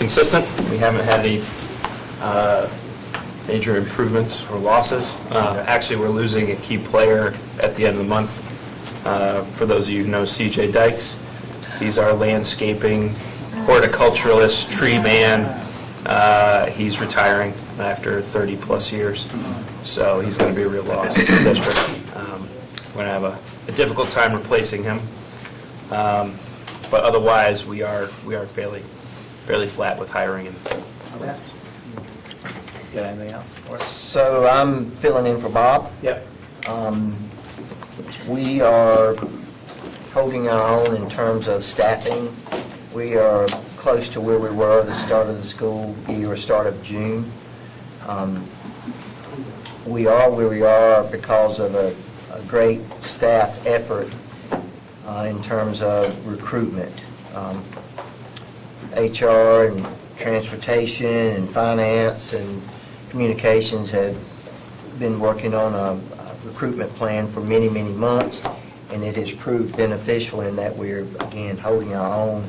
consistent. We haven't had any major improvements or losses. Actually, we're losing a key player at the end of the month. For those of you who know CJ Dykes, he's our landscaping horticulturalist, tree man. He's retiring after 30-plus years, so he's going to be a real loss to the district. We're going to have a difficult time replacing him, but otherwise we are fairly flat with hiring and places. Got anything else? So I'm filling in for Bob. Yep. We are holding our own in terms of staffing. We are close to where we were at the start of the school year, start of June. We are where we are because of a great staff effort in terms of recruitment. HR and transportation and finance and communications have been working on a recruitment plan for many, many months, and it has proved beneficial in that we're, again, holding our own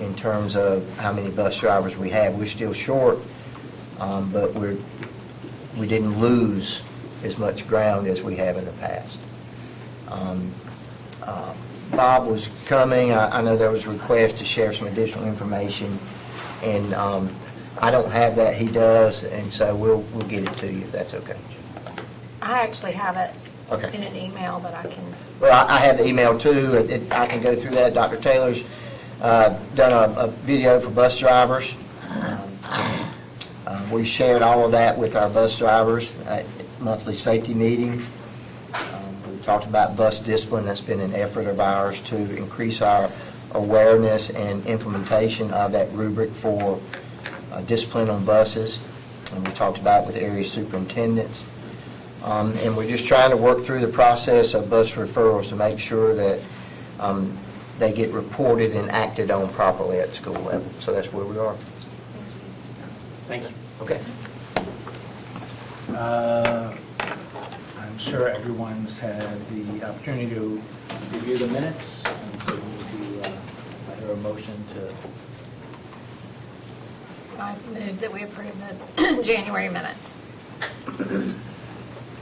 in terms of how many bus drivers we have. We're still short, but we didn't lose as much ground as we have in the past. Bob was coming. I know there was a request to share some additional information, and I don't have that. He does, and so we'll get it to you if that's okay. I actually have it Okay. in an email that I can, Well, I have the email too. I can go through that. Dr. Taylor's done a video for bus drivers. We shared all of that with our bus drivers at monthly safety meetings. We talked about bus discipline. That's been an effort of ours to increase our awareness and implementation of that rubric for discipline on buses. And we talked about it with area superintendents. And we're just trying to work through the process of bus referrals to make sure that they get reported and acted on properly at the school level. So that's where we are. Thank you. Okay. I'm sure everyone's had the opportunity to review the minutes, and so we'll do either a motion to, I move that we approve the January minutes.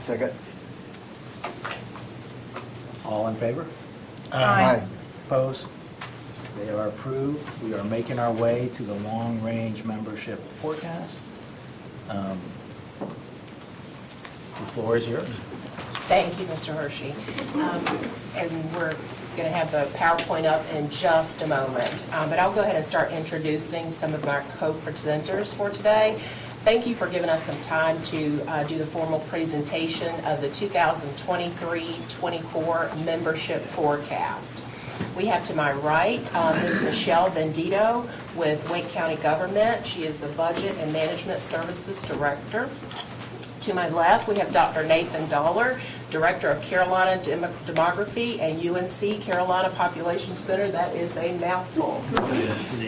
Second. all in favor? Aye. Opposed? They are approved. We are making our way to the long-range membership forecast. The floor is yours. Thank you, Mr. Hershey. And we're going to have the PowerPoint up in just a moment. But I'll go ahead and start introducing some of our co-presenters for today. Thank you for giving us some time to do the formal presentation of the 2023-24 membership forecast. We have to my right Ms. Michelle Bendito with Wake County Government. She is the Budget and Management Services Director. To my left, we have Dr. Nathan Dollar, Director of Carolina Demography and UNC Carolina Population Center. That is a mouthful.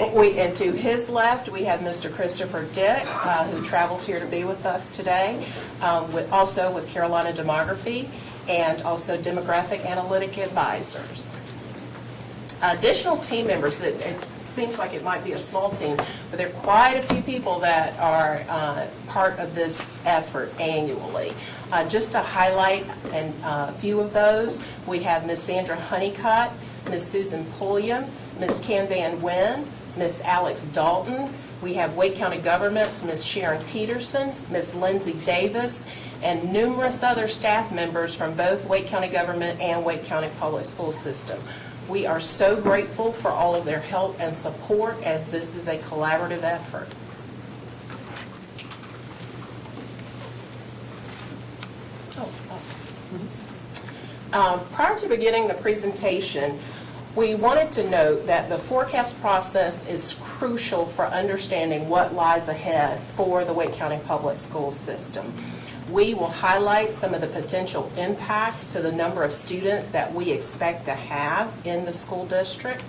And to his left, we have Mr. Christopher Dick, who traveled here to be with us today, also with Carolina Demography and also Demographic Analytic Advisors. Additional team members, it seems like it might be a small team, but there are quite a few people that are part of this effort annually. Just to highlight a few of those, we have Ms. Sandra Honeycutt, Ms. Susan Pulliam, Ms. Kim Van Wyn, Ms. Alex Dalton. We have Wake County Government's Ms. Sharon Peterson, Ms. Lindsay Davis, and numerous other staff members from both Wake County Government and Wake County Public School System. We are so grateful for all of their help and support as this is a collaborative effort. Oh, awesome. Prior to beginning the presentation, we wanted to note that the forecast process is crucial for understanding what lies ahead for the Wake County Public School System. We will highlight some of the potential impacts to the number of students that we expect to have in the school district.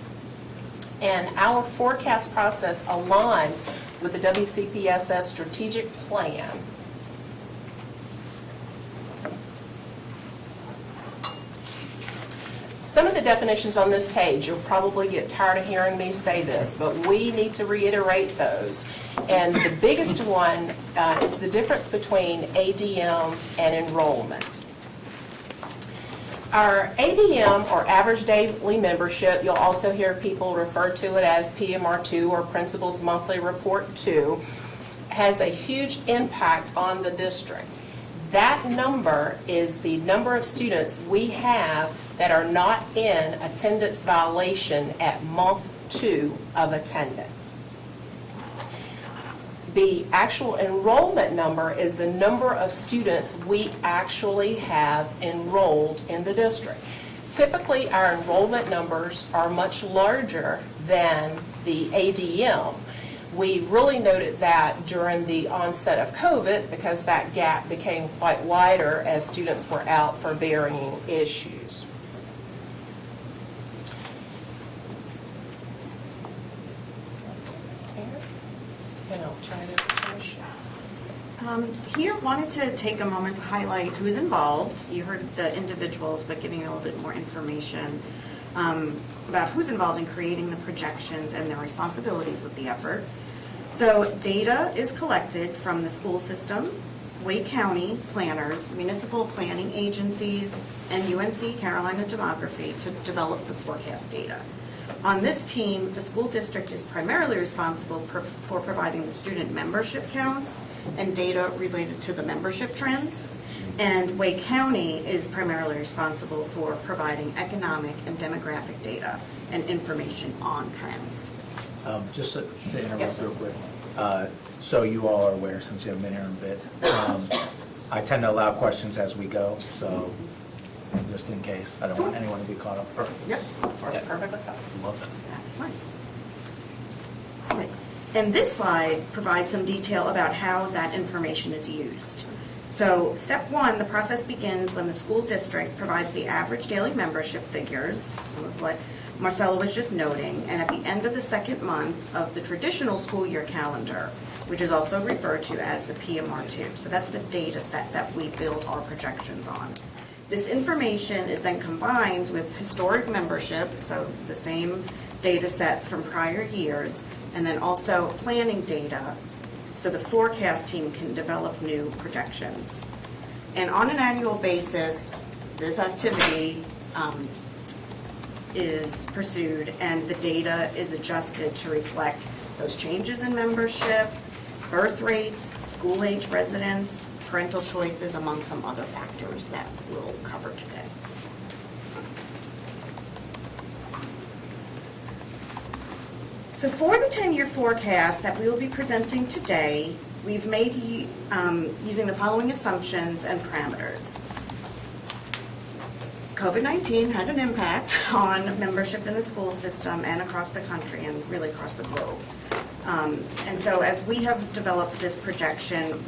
And our forecast process aligns with the WCPSS strategic plan. Some of the definitions on this page, you'll probably get tired of hearing me say this, but we need to reiterate those. And the biggest one is the difference between ADM and enrollment. Our ADM, or average daily membership, you'll also hear people refer to it as PMR2 or Principal's Monthly Report 2, has a huge impact on the district. That number is the number of students we have that are not in attendance violation at month 2 of attendance. The actual enrollment number is the number of students we actually have enrolled in the district. Typically, our enrollment numbers are much larger than the ADM. We really noted that during the onset of COVID because that gap became quite wider as students were out for varying issues. And I'll try to finish. Here, wanted to take a moment to highlight who's involved. You heard the individuals, but giving you a little bit more information about who's involved in creating the projections and their responsibilities with the effort. So data is collected from the school system, Wake County planners, municipal planning agencies, and UNC Carolina Demography to develop the forecast data. On this team, the school district is primarily responsible for providing the student membership counts and data related to the membership trends. And Wake County is primarily responsible for providing economic and demographic data and information on trends. Just to interrupt Yes. real quick. So you all are aware, since you haven't been here in a bit, I tend to allow questions as we go, so just in case. I don't want anyone to be caught up. Yep. That's perfectly fine. Love that. That's fine. All right. And this slide provides some detail about how that information is used. So step one, the process begins when the school district provides the average daily membership figures, some of what Marcella was just noting, and at the end of the second month of the traditional school year calendar, which is also referred to as the PMR2. So that's the data set that we build our projections on. This information is then combined with historic membership, so the same data sets from prior years, and then also planning data, so the forecast team can develop new projections. And on an annual basis, this activity is pursued, and the data is adjusted to reflect those changes in membership, birth rates, school-age residents, parental choices, among some other factors that we'll cover today. So for the 10-year forecast that we will be presenting today, we've made using the following assumptions and parameters. COVID-19 had an impact on membership in the school system and across the country and really across the globe. And so as we have developed this projection,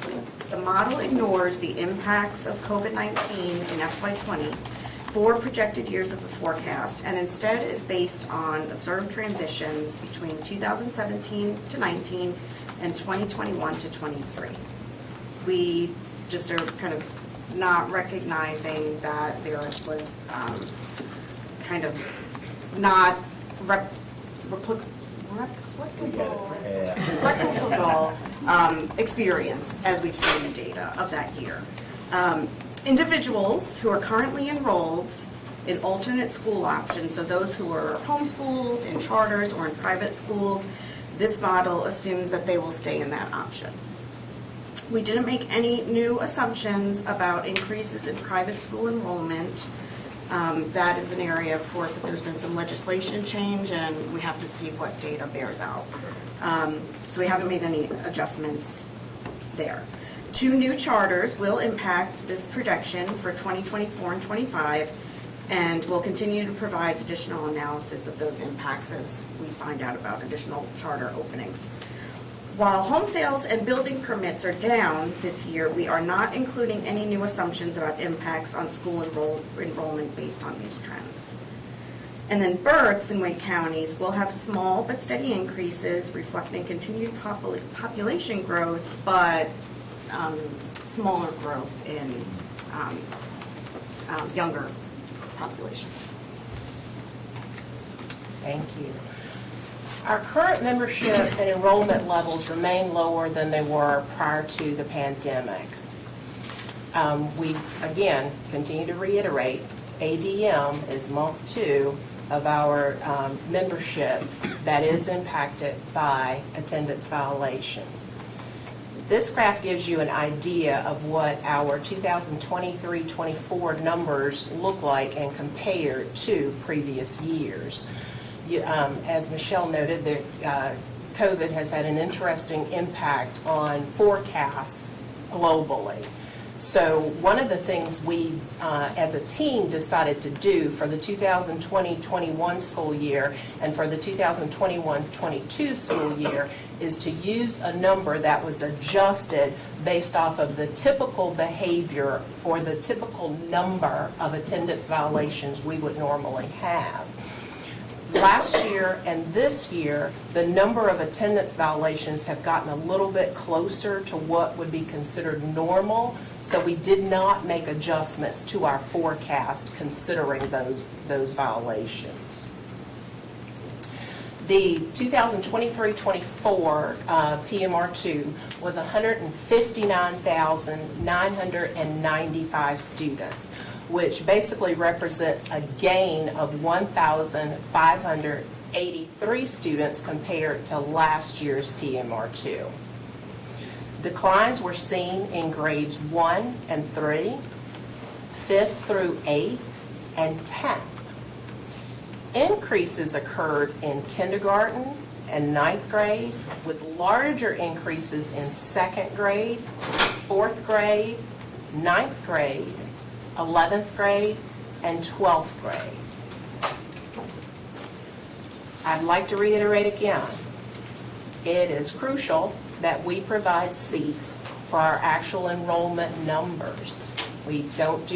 the model ignores the impacts of COVID-19 in FY20 for projected years of the forecast, and instead is based on observed transitions between 2017 to 19 and 2021 to 23. We just are kind of not recognizing that there was kind of not replicable experience as we've seen the data of that year. Individuals who are currently enrolled in alternate school options, so those who are homeschooled in charters or in private schools, this model assumes that they will stay in that option. We didn't make any new assumptions about increases in private school enrollment. That is an area, of course, if there's been some legislation change, and we have to see what data bears out. So we haven't made any adjustments there. 2 new charters will impact this projection for 2024 and 25, and we'll continue to provide additional analysis of those impacts as we find out about additional charter openings. While home sales and building permits are down this year, we are not including any new assumptions about impacts on school enrollment based on these trends. And then births in Wake counties will have small but steady increases reflecting continued population growth, but smaller growth in younger populations. Thank you. Our current membership and enrollment levels remain lower than they were prior to the pandemic. We, again, continue to reiterate, ADM is month 2 of our membership that is impacted by attendance violations. This graph gives you an idea of what our 2023-24 numbers look like and compare to previous years. As Michelle noted, COVID has had an interesting impact on forecast globally. So one of the things we, as a team, decided to do for the 2020-21 school year and for the 2021-22 school year is to use a number that was adjusted based off of the typical behavior or the typical number of attendance violations we would normally have. Last year and this year, the number of attendance violations have gotten a little bit closer to what would be considered normal, so we did not make adjustments to our forecast considering those violations. The 2023-24 PMR2 was 159,995 students, which basically represents a gain of 1,583 students compared to last year's PMR2. Declines were seen in grades 1 and 3, 5th through 8th, and 10th. Increases occurred in kindergarten and 9th grade, with larger increases in 2nd grade, 4th grade, 9th grade, 11th grade, and 12th grade. I'd like to reiterate again, it is crucial that we provide seats for our actual enrollment numbers. We don't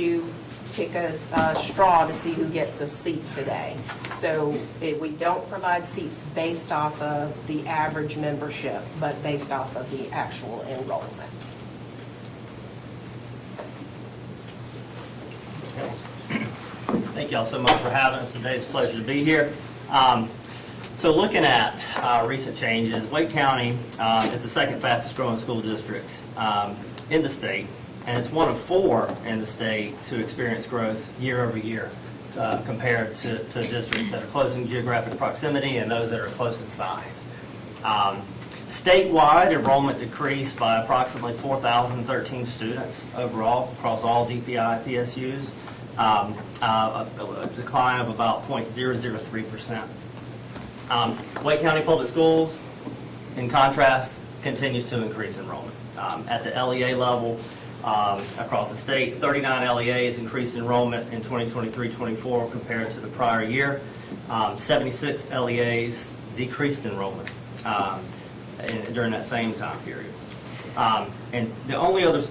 pick a straw to see who gets a seat today. So we don't provide seats based off of the average membership, but based off of the actual enrollment. Thank you all so much for having us today. It's a pleasure to be here. So looking at recent changes, Wake County is the second fastest growing school district in the state, and it's one of 4 in the state to experience growth year over year compared to districts that are close in geographic proximity and those that are close in size. Statewide, enrollment decreased by approximately 4,013 students overall across all DPI PSUs, a decline of about 0.003%. Wake County Public Schools, in contrast, continues to increase enrollment. At the LEA level, across the state, 39 LEAs increased enrollment in 2023-24 compared to the prior year. 76 LEAs decreased enrollment during that same time period. And the only other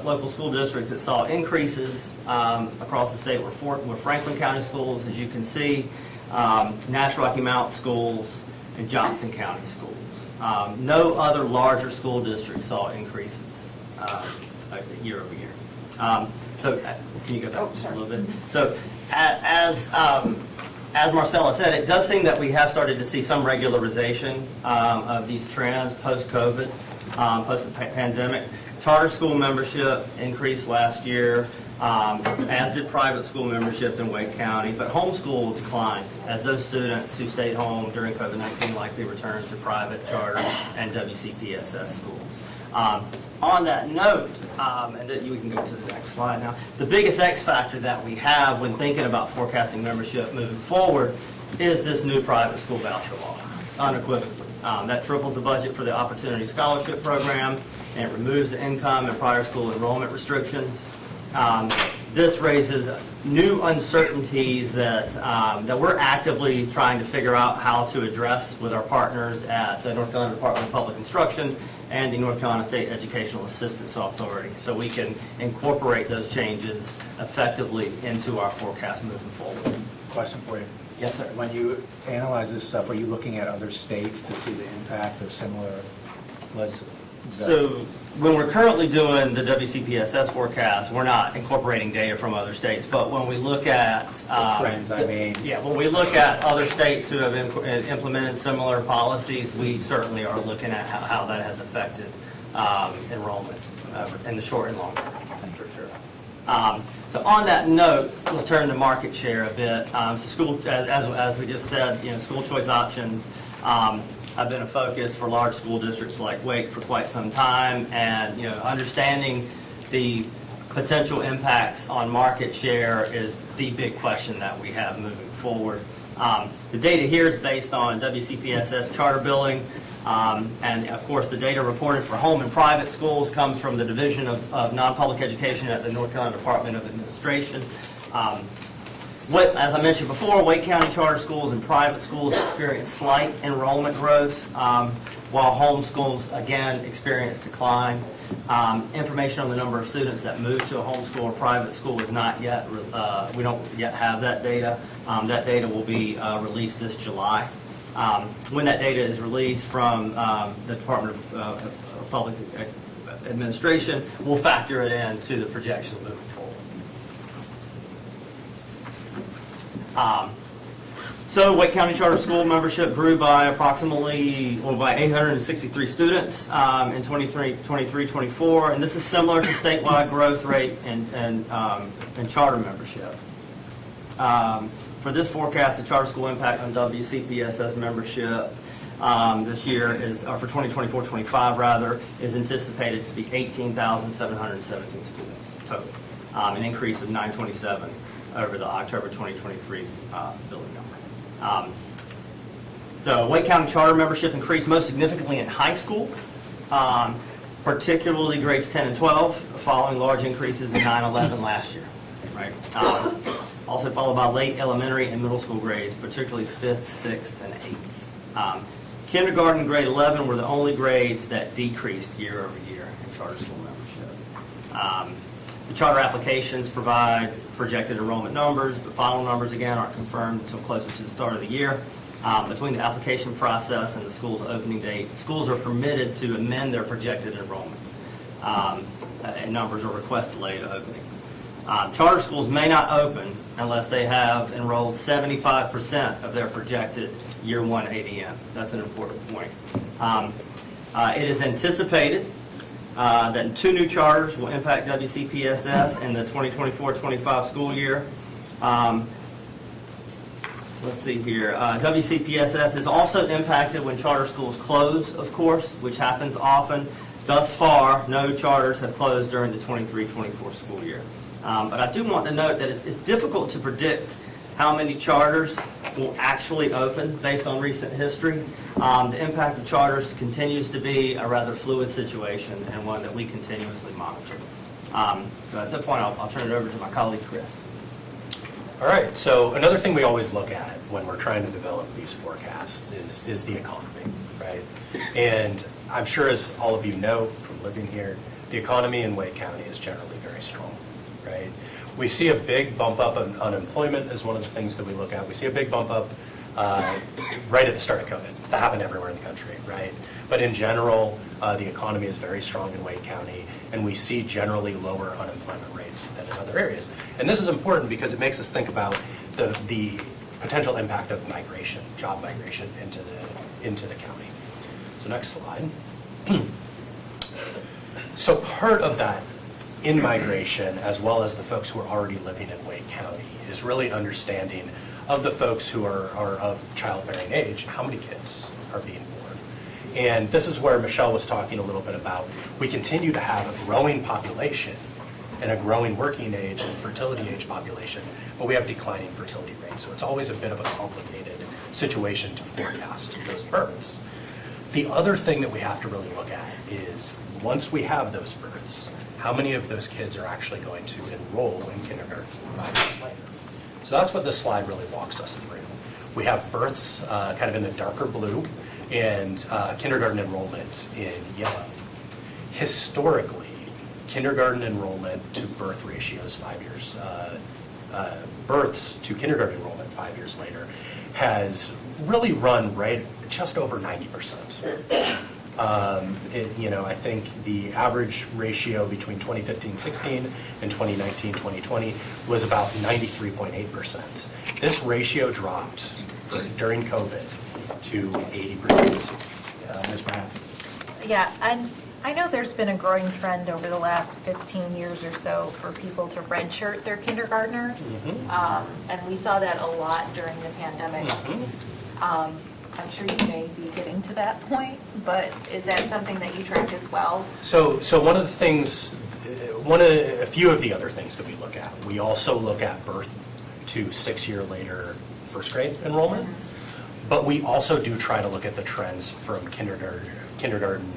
local school districts that saw increases across the state were Franklin County schools, as you can see, Nash Rocky Mountain schools, and Johnson County schools. No other larger school districts saw increases year over year. So can you go back just a little bit? So as Marcella said, it does seem that we have started to see some regularization of these trends post-COVID, post-pandemic. Charter school membership increased last year, as did private school membership in Wake County, but homeschool declined as those students who stayed home during COVID-19 likely returned to private, charter, and WCPSS schools. On that note, and we can go to the next slide now, the biggest X factor that we have when thinking about forecasting membership moving forward is this new private school voucher law, unequivocally. That triples the budget for the Opportunity Scholarship Program, and it removes the income and prior school enrollment restrictions. This raises new uncertainties that we're actively trying to figure out how to address with our partners at the North Carolina Department of Public Instruction and the North Carolina State Educational Assistance Authority, so we can incorporate those changes effectively into our forecast moving forward. Question for you. Yes, sir. When you analyze this stuff, are you looking at other states to see the impact of similar So when we're currently doing the WCPSS forecast, we're not incorporating data from other states, but when we look at. Trends, I mean. Yeah, when we look at other states who have implemented similar policies, we certainly are looking at how that has affected enrollment in the short and long term, for sure. So on that note, we'll turn to market share a bit. So school, as we just said, school choice options have been a focus for large school districts like Wake for quite some time, and understanding the potential impacts on market share is the big question that we have moving forward. The data here is based on WCPSS charter billing, and of course the data reported for home and private schools comes from the Division of Non-Public Education at the North Carolina Department of Administration. As I mentioned before, Wake County charter schools and private schools experience slight enrollment growth, while home schools, again, experience decline. Information on the number of students that move to a homeschool or private school is not yet, we don't yet have that data. That data will be released this July. When that data is released from the Department of Public Administration, we'll factor it into the projections moving forward. So Wake County Charter School membership grew by approximately, by 863 students in 23-24, and this is similar to statewide growth rate and charter membership. For this forecast, the charter school impact on WCPSS membership this year is, or for 2024-25 rather, is anticipated to be 18,717 students total, an increase of 927 over the October 2023 billing number. So Wake County charter membership increased most significantly in high school, particularly grades 10 and 12, following large increases in 9-11 last year. Right. Also followed by late elementary and middle school grades, particularly 5th, 6th, and 8th. Kindergarten and grade 11 were the only grades that decreased year over year in charter school membership. The charter applications provide projected enrollment numbers, but final numbers, again, aren't confirmed until closer to the start of the year. Between the application process and the school's opening date, schools are permitted to amend their projected enrollment numbers or request delayed openings. Charter schools may not open unless they have enrolled 75% of their projected year one ADM. That's an important point. It is anticipated that 2 new charters will impact WCPSS in the 2024-25 school year. Let's see here. WCPSS is also impacted when charter schools close, of course, which happens often. Thus far, no charters have closed during the 23-24 school year. But I do want to note that it's difficult to predict how many charters will actually open based on recent history. The impact of charters continues to be a rather fluid situation and one that we continuously monitor. So at that point, I'll turn it over to my colleague, Chris. All right, so another thing we always look at when we're trying to develop these forecasts is the economy, right? And I'm sure as all of you know from living here, the economy in Wake County is generally very strong, right? We see a big bump up in unemployment as one of the things that we look at. We see a big bump up right at the start of COVID. That happened everywhere in the country, right? But in general, the economy is very strong in Wake County, and we see generally lower unemployment rates than in other areas. And this is important because it makes us think about the potential impact of migration, job migration into the county. So next slide. So part of that in-migration, as well as the folks who are already living in Wake County, is really understanding of the folks who are of childbearing age, how many kids are being born. And this is where Michelle was talking a little bit about, we continue to have a growing population and a growing working age and fertility age population, but we have declining fertility rates. So it's always a bit of a complicated situation to forecast those births. The other thing that we have to really look at is, once we have those births, how many of those kids are actually going to enroll in kindergarten 5 years later? So that's what this slide really walks us through. We have births kind of in the darker blue and kindergarten enrollment in yellow. Historically, kindergarten enrollment to birth ratios 5 years, births to kindergarten enrollment 5 years later has really run right just over 90%. I think the average ratio between 2015-16 and 2019-2020 was about 93.8%. This ratio dropped during COVID to 80%. Ms. Brown? Yeah, and I know there's been a growing trend over the last 15 years or so for people to redshirt their kindergartners. And we saw that a lot during the pandemic. I'm sure you may be getting to that point, but is that something that you track as well? So one of the things, a few of the other things that we look at, we also look at birth to 6-year later first grade enrollment, but we also do try to look at the trends from kindergarten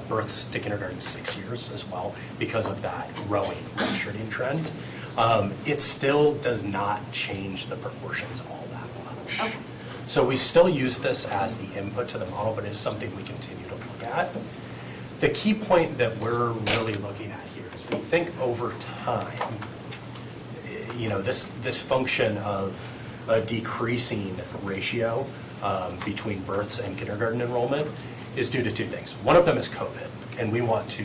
births to kindergarten 6 years as well because of that growing redshirting trend. It still does not change the proportions all that much. Okay. So we still use this as the input to the model, but it's something we continue to look at. The key point that we're really looking at here is we think over time, this function of a decreasing ratio between births and kindergarten enrollment is due to two things. One of them is COVID, and we want to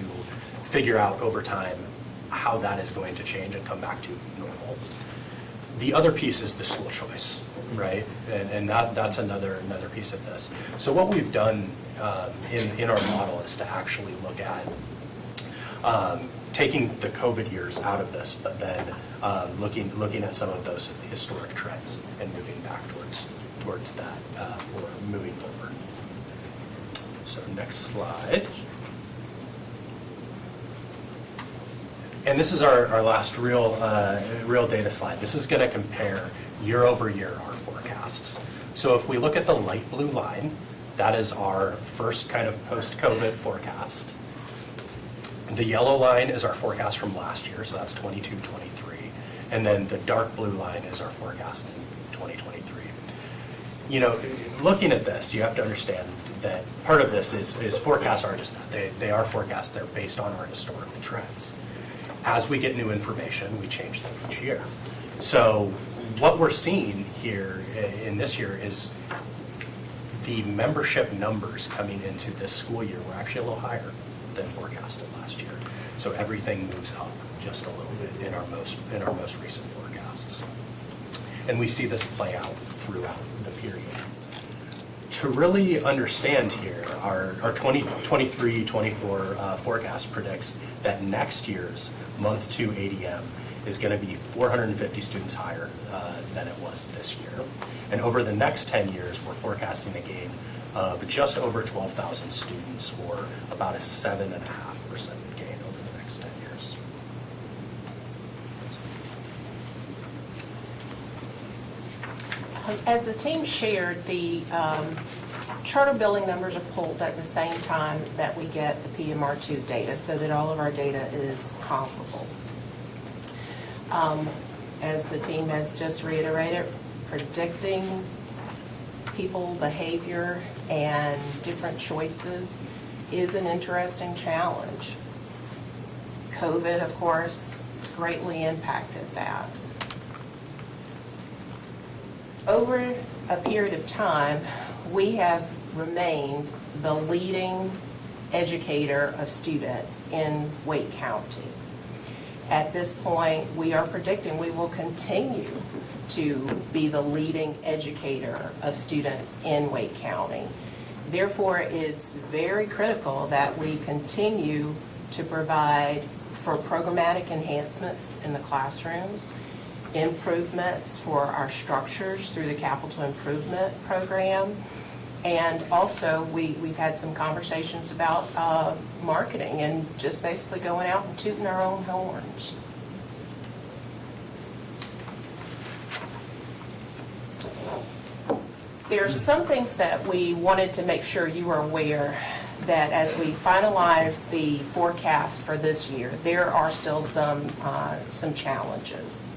figure out over time how that is going to change and come back to normal. The other piece is the school choice, right? And that's another piece of this. So what we've done in our model is to actually look at taking the COVID years out of this, but then looking at some of those historic trends and moving back towards that or moving forward. So next slide. And this is our last real data slide. This is going to compare year over year our forecasts. So if we look at the light blue line, that is our first kind of post-COVID forecast. The yellow line is our forecast from last year, so that's 22-23. And then the dark blue line is our forecast in 2023. Looking at this, you have to understand that part of this is forecasts are just that. They are forecasts. They're based on our historical trends. As we get new information, we change them each year. So what we're seeing here in this year is the membership numbers coming into this school year were actually a little higher than forecasted last year. So everything moves up just a little bit in our most recent forecasts. And we see this play out throughout the period. To really understand here, our 2023-24 forecast predicts that next year's month 2 ADM is going to be 450 students higher than it was this year. And over the next 10 years, we're forecasting a gain of just over 12,000 students, or about a 7.5% gain over the next 10 years. As the team shared, the charter billing numbers are pulled at the same time that we get the PMR2 data, so that all of our data is comparable. As the team has just reiterated, predicting people behavior and different choices is an interesting challenge. COVID, of course, greatly impacted that. Over a period of time, we have remained the leading educator of students in Wake County. At this point, we are predicting we will continue to be the leading educator of students in Wake County. Therefore, it's very critical that we continue to provide for programmatic enhancements in the classrooms, improvements for our structures through the capital improvement program, and also we've had some conversations about marketing and just basically going out and tooting our own horns. There's some things that we wanted to make sure you are aware that as we finalize the forecast for this year, there are still some challenges.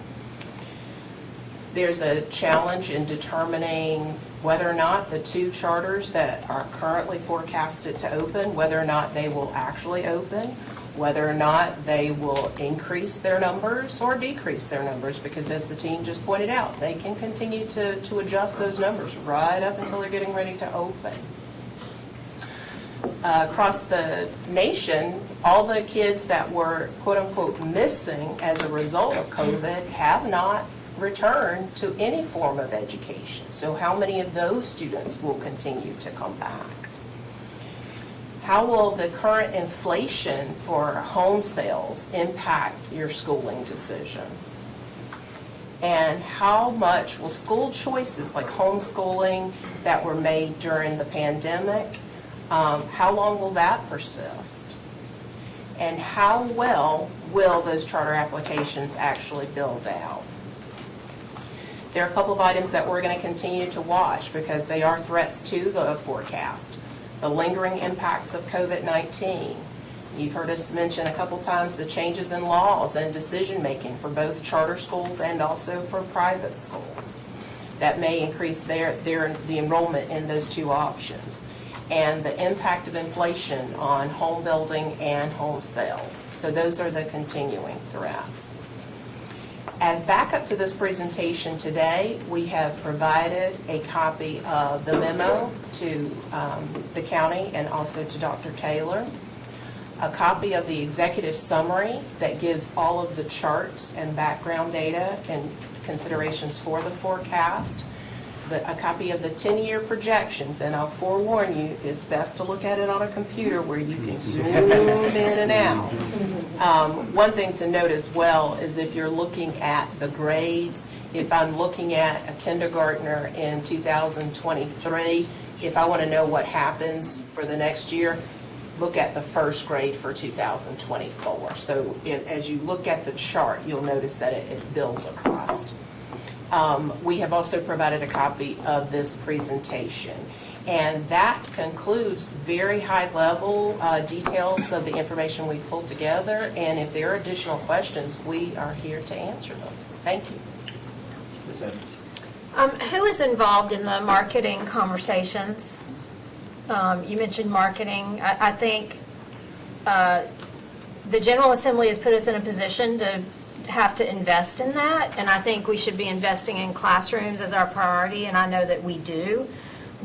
There's a challenge in determining whether or not the 2 charters that are currently forecasted to open, whether or not they will actually open, whether or not they will increase their numbers or decrease their numbers, because as the team just pointed out, they can continue to adjust those numbers right up until they're getting ready to open. across the nation, all the kids that were quote-unquote missing as a result of COVID have not returned to any form of education. So how many of those students will continue to come back? How will the current inflation for home sales impact your schooling decisions? And how much will school choices like homeschooling that were made during the pandemic, how long will that persist? And how well will those charter applications actually build out? There are a couple of items that we're going to continue to watch because they are threats to the forecast. The lingering impacts of COVID-19. You've heard us mention a couple times the changes in laws and decision-making for both charter schools and also for private schools. That may increase the enrollment in those two options. And the impact of inflation on home building and home sales. So those are the continuing threats. As backup to this presentation today, we have provided a copy of the memo to the county and also to Dr. Taylor, a copy of the executive summary that gives all of the charts and background data and considerations for the forecast, a copy of the 10-year projections, and I'll forewarn you, it's best to look at it on a computer where you can zoom in and out. One thing to note as well is if you're looking at the grades, if I'm looking at a kindergartner in 2023, if I want to know what happens for the next year, look at the first grade for 2024. So as you look at the chart, you'll notice that it builds across. We have also provided a copy of this presentation. And that concludes very high-level details of the information we pulled together. And if there are additional questions, we are here to answer them. Thank you. Who is involved in the marketing conversations? You mentioned marketing. I think the General Assembly has put us in a position to have to invest in that, and I think we should be investing in classrooms as our priority, and I know that we do,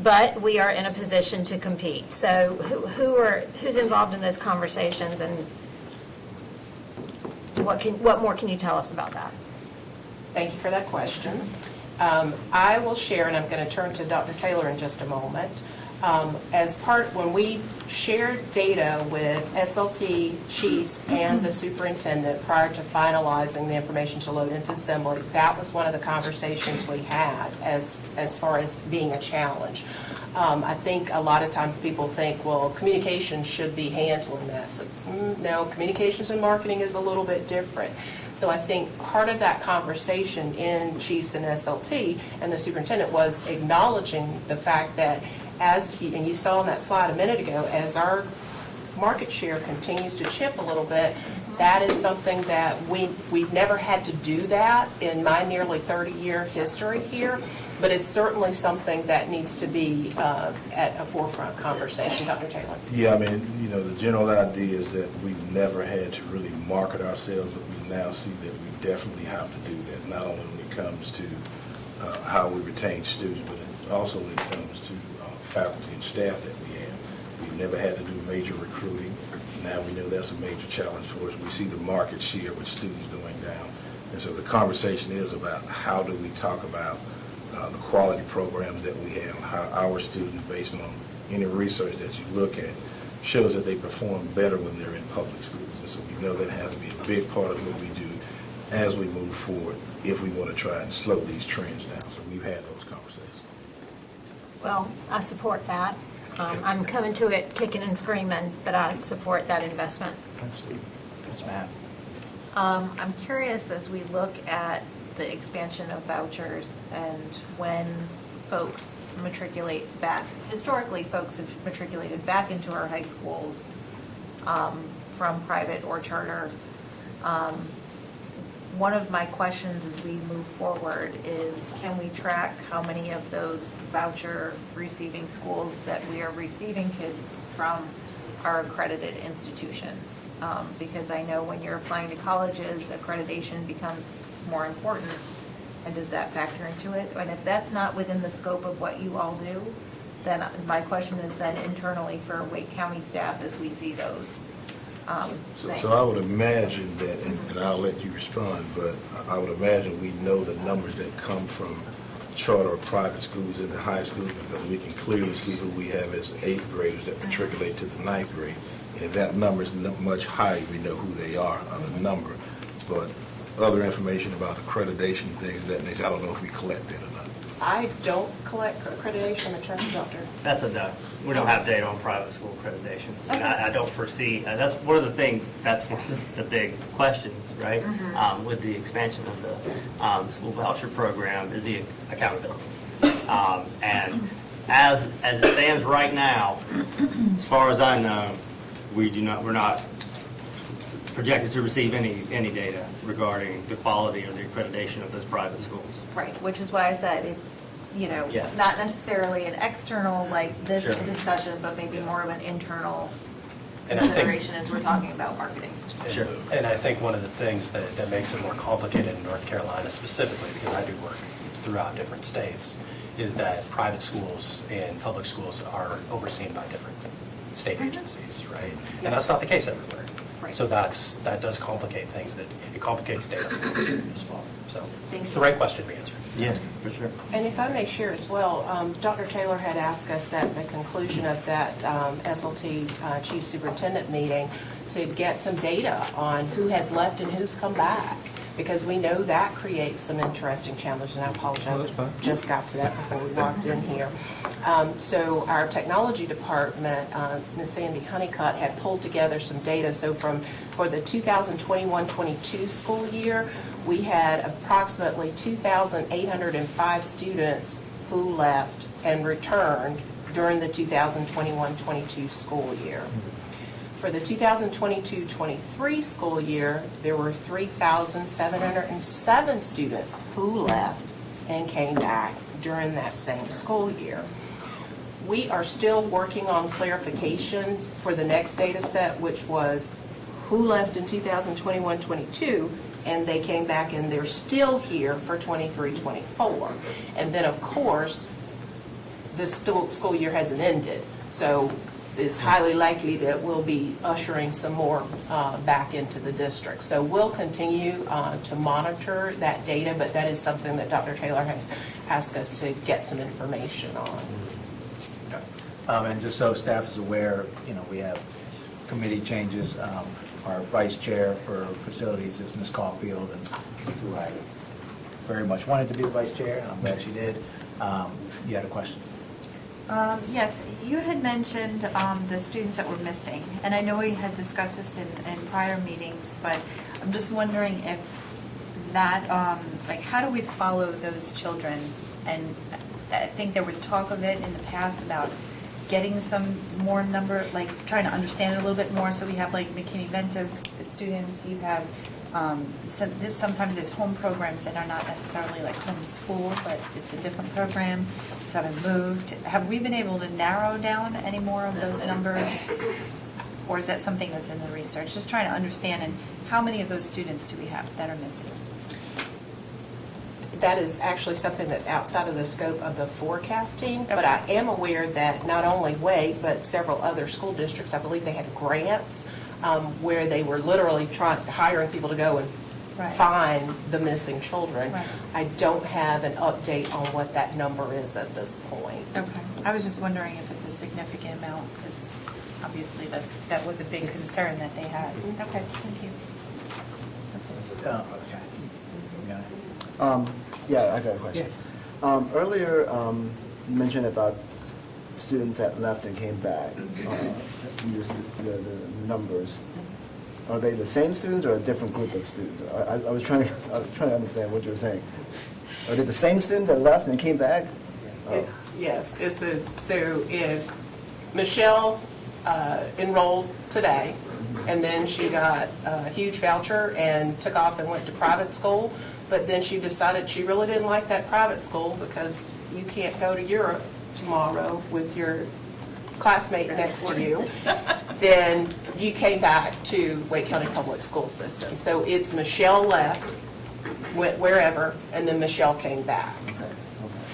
but we are in a position to compete. So who's involved in those conversations, and what more can you tell us about that? Thank you for that question. I will share, and I'm going to turn to Dr. Taylor in just a moment. When we shared data with SLT chiefs and the superintendent prior to finalizing the information to load into Assembly, that was one of the conversations we had as far as being a challenge. I think a lot of times people think, well, communications should be handling that. So, no, communications and marketing is a little bit different. So I think part of that conversation in chiefs and SLT and the superintendent was acknowledging the fact that and you saw on that slide a minute ago, as our market share continues to chip a little bit, that is something that we've never had to do that in my nearly 30-year history here, but it's certainly something that needs to be at a forefront conversation. Dr. Taylor? Yeah, I mean, the general idea is that we've never had to really market ourselves, but we now see that we definitely have to do that, not only when it comes to how we retain students, but also when it comes to faculty and staff that we have. We've never had to do major recruiting. Now we know that's a major challenge for us. We see the market share with students going down. And so the conversation is about how do we talk about the quality programs that we have, how our students, based on any research that you look at, shows that they perform better when they're in public schools. And so we know that has to be a big part of what we do as we move forward if we want to try and slow these trends down. So we've had those conversations. Well, I support that. I'm coming to it kicking and screaming, but I support that investment. Absolutely. That's Matt. I'm curious, as we look at the expansion of vouchers and when folks matriculate back, historically folks have matriculated back into our high schools from private or charter. One of my questions as we move forward is, can we track how many of those voucher receiving schools that we are receiving kids from are accredited institutions? Because I know when you're applying to colleges, accreditation becomes more important. And does that factor into it? And if that's not within the scope of what you all do, then my question is then internally for Wake County staff as we see those things. So I would imagine that, and I'll let you respond, but I would imagine we know the numbers that come from charter or private schools in the high schools, because we can clearly see who we have as eighth graders that matriculate to the ninth grade. And if that number is much higher, we know who they are on the number. But other information about accreditation and things of that nature, I don't know if we collect that or not. I don't collect accreditation, attorney doctor. That's a no. We don't have data on private school accreditation. And I don't foresee, that's one of the things, that's one of the big questions, right? With the expansion of the school voucher program is the accountability. And as it stands right now, as far as I know, we're not projected to receive any data regarding the quality or the accreditation of those private schools. Right, which is why I said it's, Yeah. not necessarily an external like this Sure. discussion, but maybe more of an internal And I think- consideration as we're talking about marketing. Sure. And I think one of the things that makes it more complicated in North Carolina specifically, because I do work throughout different states, is that private schools and public schools are overseen by different state agencies, right? And that's not the case everywhere. Right. So that does complicate things, that it complicates data as well. So Thank it's you. the right question to be answered. Yes, for sure. And if I may share as well, Dr. Taylor had asked us at the conclusion of that SLT Chief Superintendent meeting to get some data on who has left and who's come back, because we know that creates some interesting challenges, and I apologize, I just got to that before we walked in here. So our technology department, Ms. Sandy Honeycutt, had pulled together some data. So for the 2021-22 school year, we had approximately 2,805 students who left and returned during the 2021-22 school year. For the 2022-23 school year, there were 3,707 students who left and came back during that same school year. We are still working on clarification for the next data set, which was who left in 2021-22, and they came back and they're still here for 23-24. And then, of course, this school year hasn't ended, so it's highly likely that we'll be ushering some more back into the district. So we'll continue to monitor that data, but that is something that Dr. Taylor had asked us to get some information on. And just so staff is aware, we have committee changes. Our vice chair for facilities is Ms. Caulfield, and who I very much wanted to be the vice chair, and I'm glad she did. You had a question? Yes, you had mentioned the students that were missing, and I know we had discussed this in prior meetings, but I'm just wondering if that, how do we follow those children? And I think there was talk of it in the past about getting some more number, trying to understand it a little bit more, so we have McKinney-Vento students, you have sometimes there's home programs that are not necessarily like home school, but it's a different program. It's haven't moved. Have we been able to narrow down any more of those numbers? Or is that something that's in the research? Just trying to understand, and how many of those students do we have that are missing? That is actually something that's outside of the scope of the forecasting, but I am aware that not only Wake, but several other school districts, I believe they had grants where they were literally hiring people to go and find the missing children. Right. I don't have an update on what that number is at this point. Okay. I was just wondering if it's a significant amount, because obviously that was a big concern that they had. Okay, thank you. That's it. Okay. You got it? Yeah, I got a question. Earlier, you mentioned about students that left and came back. Just the numbers. Are they the same students or a different group of students? I was trying to understand what you were saying. Are they the same students that left and came back? Yes, so if Michelle enrolled today, and then she got a huge voucher and took off and went to private school, but then she decided she really didn't like that private school because you can't go to Europe tomorrow with your classmate next to you, then you came back to Wake County Public School System. So it's Michelle left, went wherever, and then Michelle came back. Okay.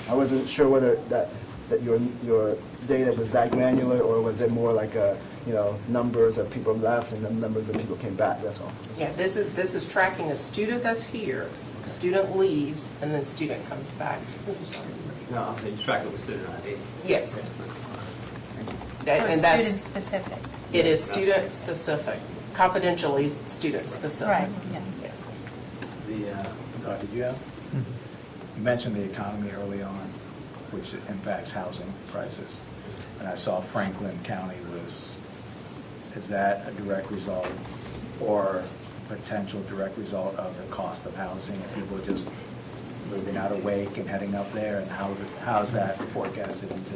I wasn't sure whether that that your data was that granular, or was it more like a, numbers of people left and the numbers of people came back, that's all? Yeah, this is tracking a student that's here, student leaves, and then student comes back. Mr. Sargent. No, you track it with student ID. Yes. So And it's that's, student-specific. it is student-specific, confidentially student-specific. Right, yeah. Yes. Did you have? You mentioned the economy early on, which impacts housing prices. And I saw Franklin County is that a direct result or potential direct result of the cost of housing and people just moving out of Wake and heading up there? And how's that forecasted into?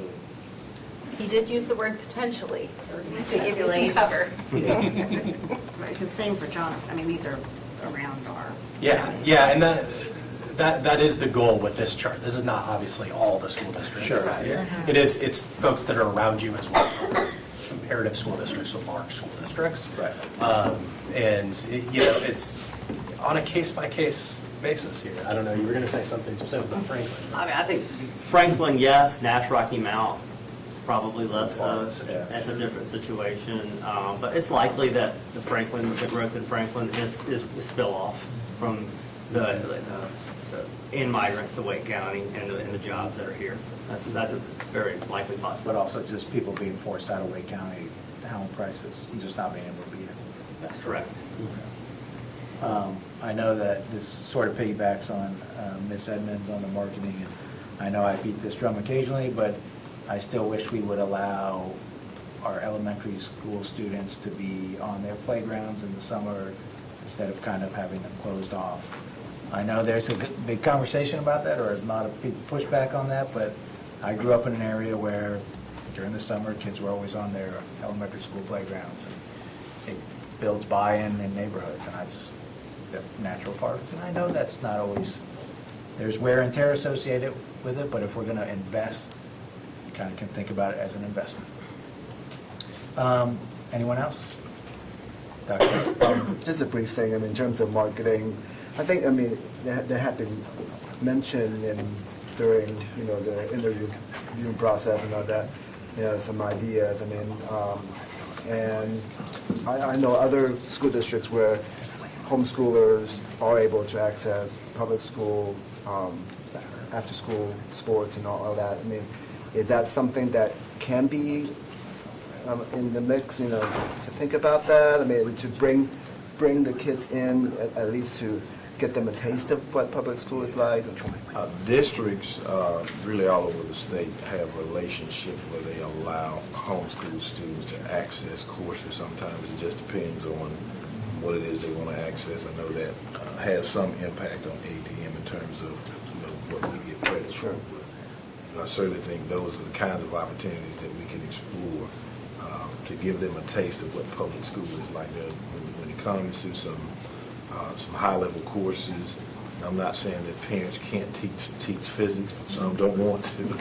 He did use the word potentially, to give you some cover. Right, the same for Johnston. I mean, these are around our. Yeah, and that is the goal with this chart. This is not obviously all the school districts. Sure. It's folks that are around you as well as comparative school districts, so large school districts. Right. And, it's on a case-by-case basis here. I don't know, you were going to say something specific about Franklin. I mean, I think Franklin, yes, Nash Rocky Mount, probably less so. Yeah. That's a different situation. But it's likely that the growth in Franklin is spill-off from the in-migrants to Wake County and the jobs that are here. That's a very likely But possibility. also just people being forced out of Wake County, home prices, and just not being able to be here. That's correct. I know that this sort of piggybacks on Ms. Edmonds on the marketing, and I know I beat this drum occasionally, but I still wish we would allow our elementary school students to be on their playgrounds in the summer instead of kind of having them closed off. I know there's a big conversation about that, or a lot of big pushback on that, but I grew up in an area where during the summer, kids were always on their elementary school playgrounds. And it builds buy-in in neighborhoods, and they're natural parks. And I know that's not always, there's wear and tear associated with it, but if we're going to invest, you kind of can think about it as an investment. Anyone else? Dr. Just a brief thing, in terms of marketing, I think, there have been mentioned during, the interview process and all that, some ideas, and I know other school districts where homeschoolers are able to access public school, after-school sports and all that. Is that something that can be in the mix, to think about that? To bring the kids in, at least to get them a taste of what public school is like? Districts really all over the state have relationships where they allow homeschool students to access courses. Sometimes it just depends on what it is they want to access. I know that has some impact on ADM in terms of what we get credit for. But I certainly think those are the kinds of opportunities that we can explore to give them a taste of what public school is like. When it comes to some high-level courses, I'm not saying that parents can't teach physics, but some don't want to.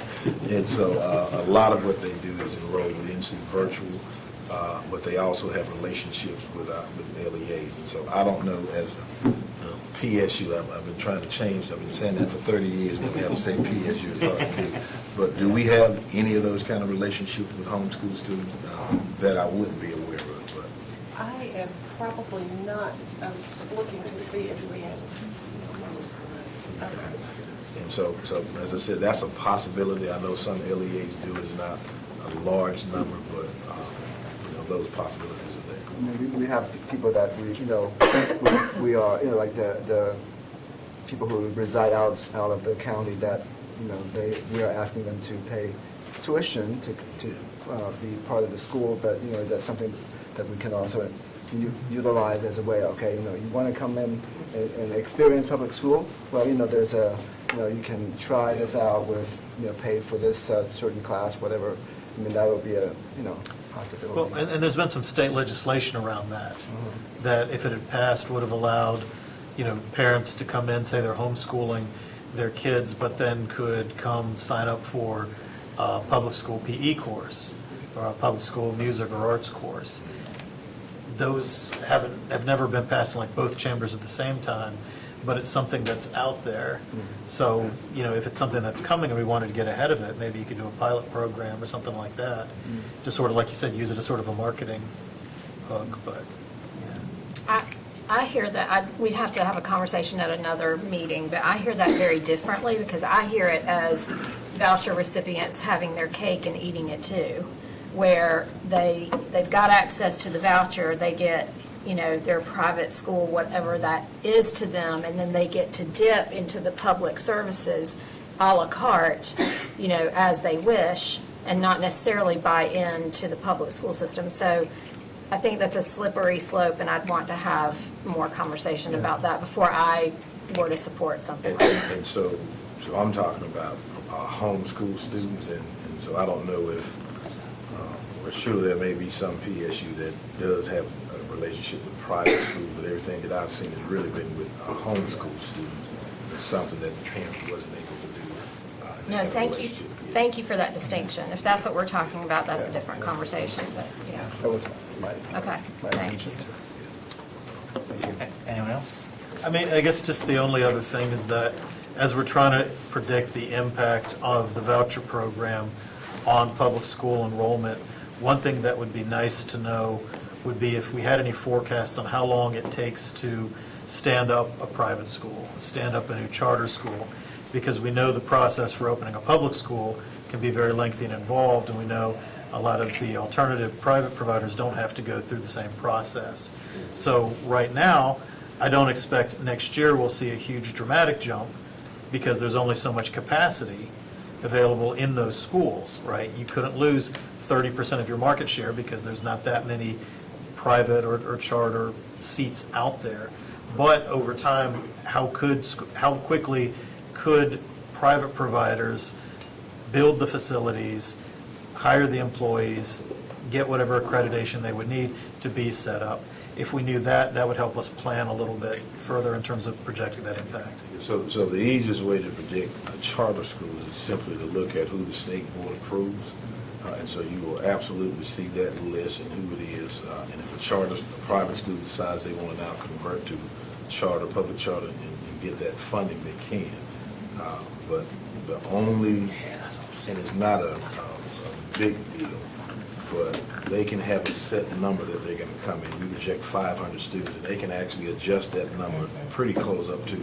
And so a lot of what they do is enroll with NC Virtual, but they also have relationships with LEAs. And so I don't know, as a PSU, I've been trying to change, I've been saying that for 30 years, and we have to say PSU is hard to do. But do we have any of those kind of relationships with homeschool students that I wouldn't be aware of? But I am probably not, I was looking to see if we have. And so as I said, that's a possibility. I know some LEAs do. It's not a large number, but those possibilities are there. We have people that we are, like the people who reside out of the county that, we are asking them to pay tuition to be part of the school, but, is that something that we can also utilize as a way, okay, you want to come in and experience public school? Well, there's you can try this out with, pay for this certain class, whatever. That would be a, possibility. Well, and there's been some state legislation around that, that if it had passed, would have allowed, parents to come in, say they're homeschooling their kids, but then could come sign up for a public school PE course or a public school music or arts course. Those have never been passed in like both chambers at the same time, but it's something that's out there. So, if it's something that's coming and we wanted to get ahead of it, maybe you could do a pilot program or something like that. Just sort of, like you said, use it as sort of a marketing hook, but, I hear that, we'd have to have a conversation at another meeting, but I hear that very differently because I hear it as voucher recipients having their cake and eating it too, where they've got access to the voucher, they get, their private school, whatever that is to them, and then they get to dip into the public services à la carte, as they wish, and not necessarily buy into the public school system. So I think that's a slippery slope, and I'd want to have more conversation about that before I were to support something like that. And so I'm talking about homeschool students, and so I don't know if, or surely there may be some PSU that does have a relationship with private schools, but everything that I've seen has really been with homeschool students. It's something that the parent wasn't able to do. And they No, have a thank you. relationship. Yeah. Thank you for that distinction. If that's what we're talking about, that's a different conversation, but, yeah. That was my Okay, intention thanks. too. Anyone else? I guess just the only other thing is that as we're trying to predict the impact of the voucher program on public school enrollment, one thing that would be nice to know would be if we had any forecasts on how long it takes to stand up a private school, stand up a new charter school, because we know the process for opening a public school can be very lengthy and involved, and we know a lot of the alternative private providers don't have to go through the same process. So right now, I don't expect next year we'll see a huge dramatic jump because there's only so much capacity available in those schools, right? You couldn't lose 30% of your market share because there's not that many private or charter seats out there. But over time, how quickly could private providers build the facilities, hire the employees, get whatever accreditation they would need to be set up? If we knew that, that would help us plan a little bit further in terms of projecting that impact. So the easiest way to predict charter schools is simply to look at who the state board approves. And so you will absolutely see that list and who it is. And if a private school decides they want to now convert to charter, public charter, and get that funding, they can. But the only, and it's not a big deal, but they can have a set number that they're going to come in. We project 500 students, and they can actually adjust that number pretty close up to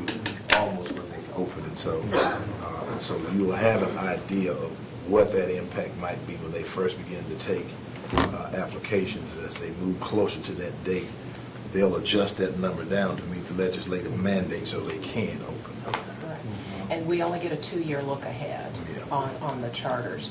almost when they open it. So you will have an idea of what that impact might be when they first begin to take applications. As they move closer to that date, they'll adjust that number down to meet the legislative mandate so they can open. And we only get a 2-year look ahead on the charters.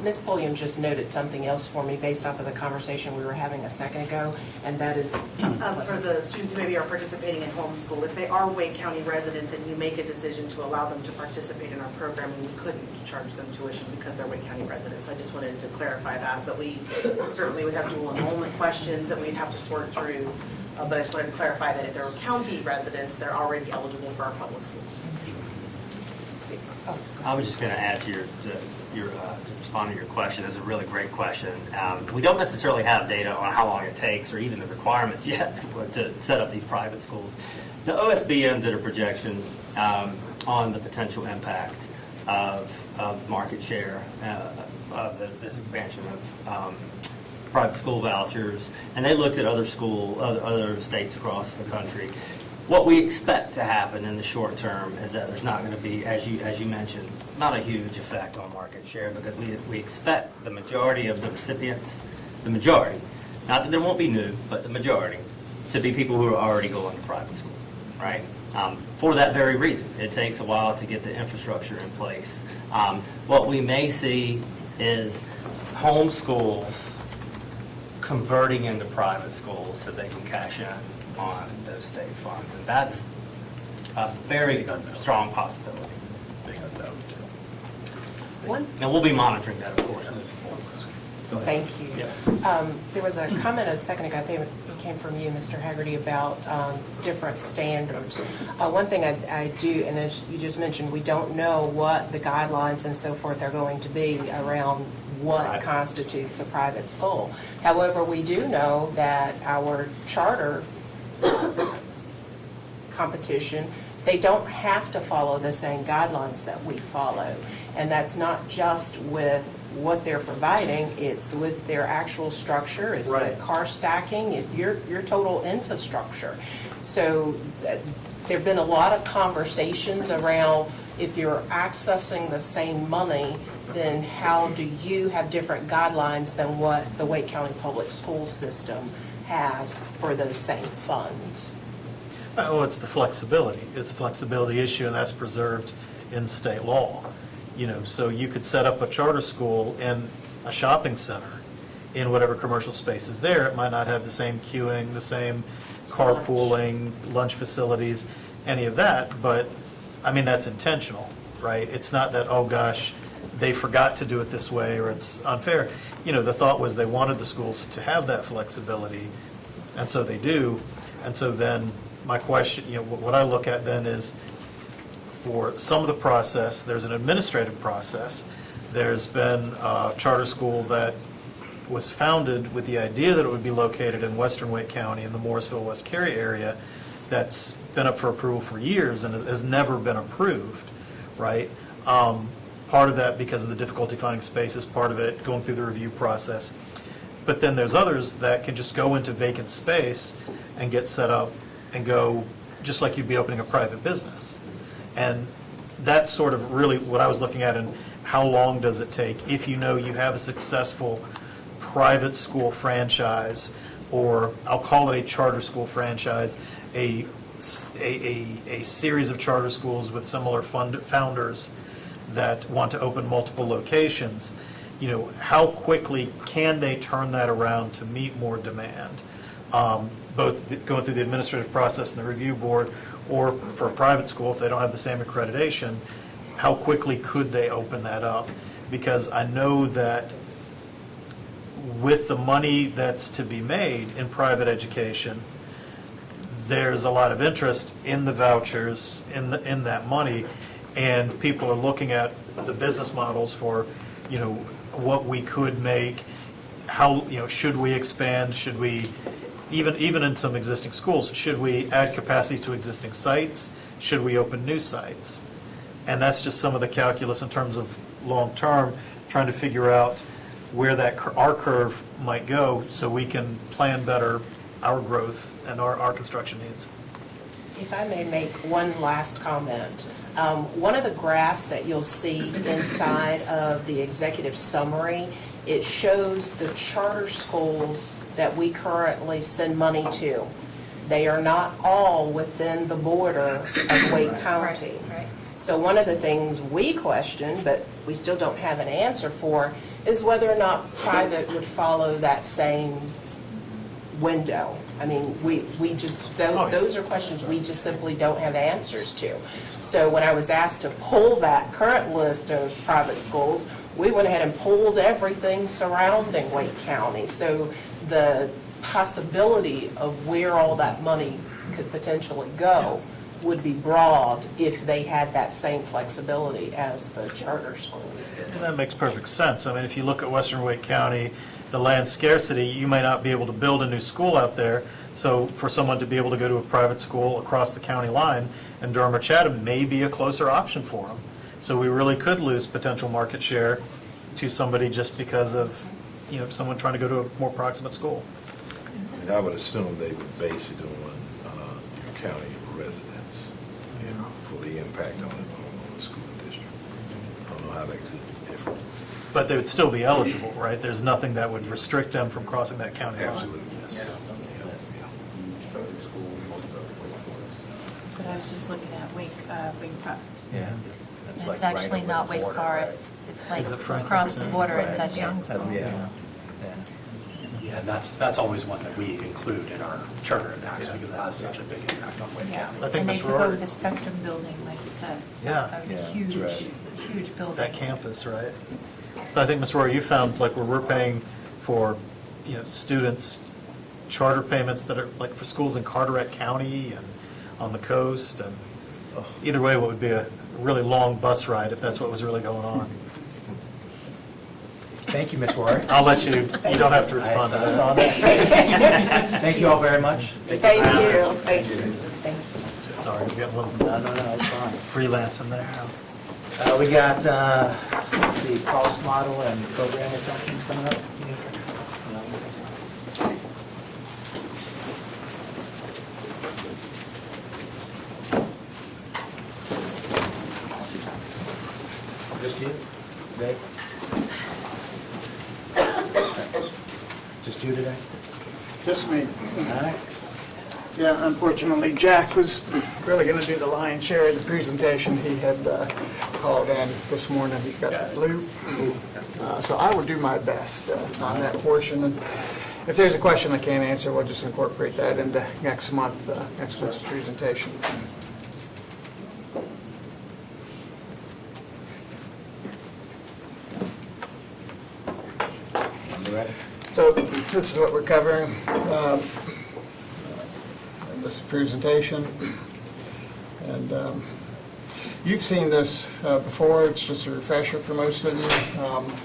Ms. Pulliam just noted something else for me based off of the conversation we were having a second ago, and that is... For the students who maybe are participating in homeschool, if they are Wake County residents and you make a decision to allow them to participate in our program, we couldn't charge them tuition because they're Wake County residents. So I just wanted to clarify that, but we certainly would have dual enrollment questions that we'd have to sort through. But I just wanted to clarify that if they're county residents, they're already eligible for our public schools. I was just going to add to respond to your question. It's a really great question. We don't necessarily have data on how long it takes or even the requirements yet to set up these private schools. The OSBM did a projection on the potential impact of market share of this expansion of private school vouchers, and they looked at other states across the country. What we expect to happen in the short term is that there's not going to be, as you mentioned, not a huge effect on market share because we expect the majority of the recipients, not that there won't be new, but the majority, to be people who are already going to private school, right? For that very reason. It takes a while to get the infrastructure in place. What we may see is home schools converting into private schools so they can cash in on those state funds, and that's a very strong possibility. And we'll be monitoring that, of course. Thank you. There was a comment a second ago, I think it came from you, Mr. Haggerty, about different standards. One thing I do, and as you just mentioned, we don't know what the guidelines and so forth are going to be around what constitutes a private school. However, we do know that our charter competition they don't have to follow the same guidelines that we follow. And that's not just with what they're providing, it's with their actual structure, it's Right. with car stacking, your total infrastructure. So there've been a lot of conversations around if you're accessing the same money, then how do you have different guidelines than what the Wake County Public School System has for those same funds? Oh, it's the flexibility. It's a flexibility issue, and that's preserved in state law. You know, so you could set up a charter school in a shopping center in whatever commercial space is there. It might not have the same queuing, the same carpooling, lunch facilities, any of that, but, I mean, that's intentional, right? It's not that, oh gosh, they forgot to do it this way, or it's unfair. You know, the thought was they wanted the schools to have that flexibility, and so they do. And so then, my question, you know, what I look at then is, for some of the process, there's an administrative process. There's been a charter school that was founded with the idea that it would be located in western Wake County in the Morrisville, West Cary area, that's been up for approval for years and has never been approved, right? Part of that because of the difficulty finding spaces, part of it going through the review process. But then there's others that can just go into vacant space and get set up and go just like you'd be opening a private business. And that's sort of really what I was looking at, and how long does it take if you know you have a successful private school franchise, or I'll call it a charter school franchise, a series of charter schools with similar founders that want to open multiple locations. You know, how quickly can they turn that around to meet more demand? Both going through the administrative process and the review board, or for a private school, if they don't have the same accreditation, how quickly could they open that up? Because I know that with the money that's to be made in private education, there's a lot of interest in the vouchers, in that money, and people are looking at the business models for, you know, what we could make, how, you know, should we expand, should we, even in some existing schools, should we add capacity to existing sites, should we open new sites? And that's just some of the calculus in terms of long-term, trying to figure out where that our curve might go so we can plan better our growth and our construction needs. If I may make one last comment. One of the graphs that you'll see inside of the executive summary, it shows the charter schools that we currently send money to. They are not all within the border of Wake County. Right. So one of the things we question, but we still don't have an answer for, is whether or not private would follow that same window. I mean, we just, those are questions we just simply don't have answers to. So when I was asked to pull that current list of private schools, we went ahead and pulled everything surrounding Wake County. So the possibility of where all that money could potentially go would be broad if they had that same flexibility as the charter schools. And that makes perfect sense. I mean, if you look at western Wake County, the land scarcity, you may not be able to build a new school out there. So for someone to be able to go to a private school across the county line, and Durham or Chatham may be a closer option for them. So we really could lose potential market share to somebody just because of, you know, someone trying to go to a more proximate school. And I would assume they would base it on your county residents, you know, for the impact on the school district. I don't know how that could be different. But they would still be eligible, right? There's nothing that would restrict them from crossing that county line. Absolutely. So I was just looking at Wake Park. Yeah. It's actually not Wake Forest. It's like Is it Franklin? across the border in Right. Dutchess. Yeah. Yeah, and that's always one that we include in our charter impacts because it has such a big impact on Wake Yeah. County. I think And they Ms. took over Rory- the Spectrum building, like you said. So Yeah. that was a Yeah, huge, that's right. huge building. That campus, right? But I think, Ms. Rory, you found, like, where we're paying for, you know, students, charter payments that are, like, for schools in Carteret County and on the coast, and either way, what would be a really long bus ride if that's what was really going on. Thank you, Ms. Rory. I'll let you, you don't have to respond to I that. saw that. Thank you all very much. Thank you. Thank you. Thank you. Sorry, I was getting a little No, it's fine. freelancing there. We got, let's see, cost model and program assumptions coming up. Just you, Dave? Just you today? Just me. All right. Yeah, unfortunately, Jack was really going to do the lion's share of the presentation. He had called in this morning. He's got the flu. So I will do my best on that portion. And if there's a question I can't answer, we'll just incorporate that into next month's presentation. You ready? So this is what we're covering in this presentation. And you've seen this before. It's just a refresher for most of you.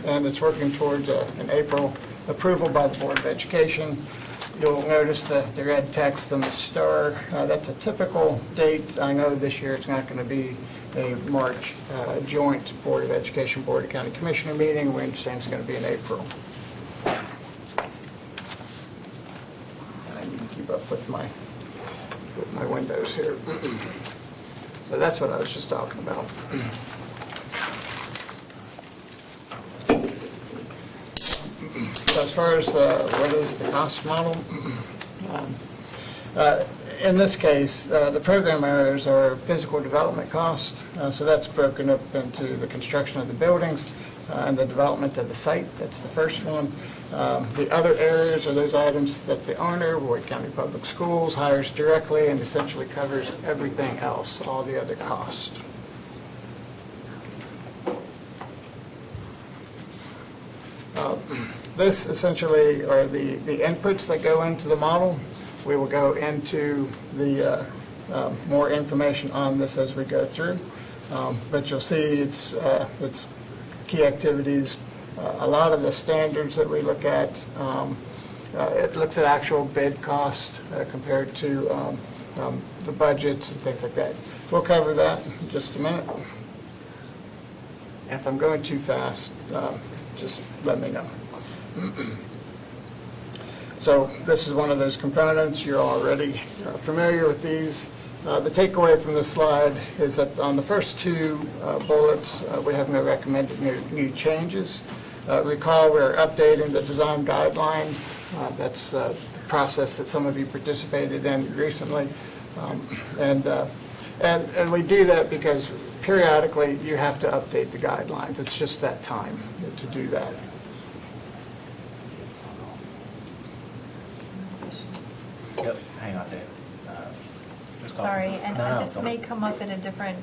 And it's working towards an April approval by the Board of Education. You'll notice the red text and the star. That's a typical date. I know this year it's not going to be a March joint Board of Education, Board of County Commissioner meeting. We understand it's going to be in April. I need to keep up with my windows here. So that's what I was just talking about. So as far as what is the cost model, in this case, the program areas are physical development cost. So that's broken up into the construction of the buildings and the development of the site. That's the first one. The other areas are those items that the owner, Ward County Public Schools, hires directly and essentially covers everything else, all the other costs. This essentially are the inputs that go into the model. We will go into the more information on this as we go through. But you'll see it's key activities. A lot of the standards that we look at, it looks at actual bid cost compared to the budgets and things like that. We'll cover that in just a minute. If I'm going too fast, just let me know. So this is one of those components. You're already familiar with these. The takeaway from this slide is that on the first two bullets, we have no recommended new changes. Recall we're updating the design guidelines. That's the process that some of you participated in recently. And we do that because periodically you have to update the guidelines. It's just that time to do that. Yep, hang on, Dave. Just call. Sorry, and No, this don't- may come up in a different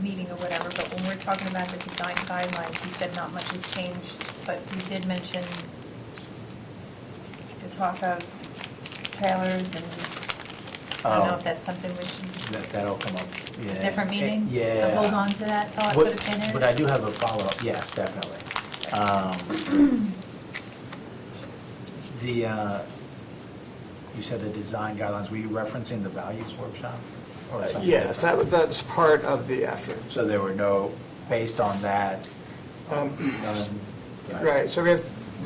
meeting or whatever, but when we're talking about the design guidelines, you said not much has changed, but you did mention the talk of trailers, and I don't know if that's something we should, That'll come up, yeah. different meeting? Yeah. So hold on to that thought, What- put a pin in it? But I do have a follow-up, yes, definitely. You said the design guidelines, were you referencing the values workshop? Or something Yes, different? that's part of the effort. So there were no, based on that? Right, so we have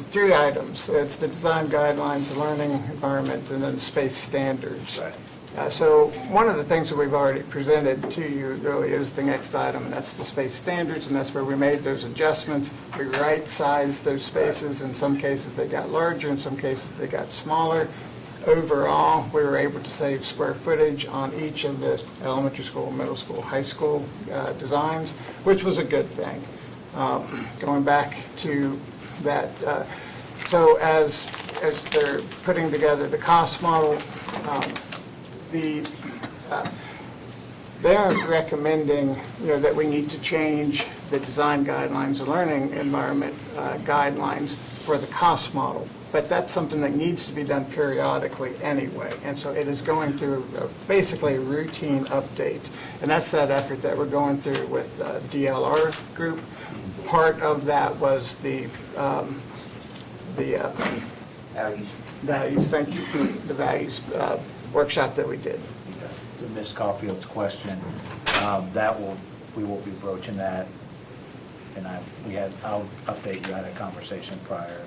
three items. It's the design guidelines, the learning environment, and then space standards. Right. So one of the things that we've already presented to you really is the next item, and that's the space standards, and that's where we made those adjustments. We right-sized those spaces. In some cases, they got larger. In some cases, they got smaller. Overall, we were able to save square footage on each of the elementary school, middle school, high school designs, which was a good thing. Going back to that, so as they're putting together the cost model, they aren't recommending, that we need to change the design guidelines, the learning environment guidelines for the cost model. But that's something that needs to be done periodically anyway. And so it is going through basically a routine update. And that's that effort that we're going through with DLR group. Part of that was the values, thank you, the values workshop that we did. Ms. Caulfield's question, we will be broaching that, and I'll update you, I had a conversation prior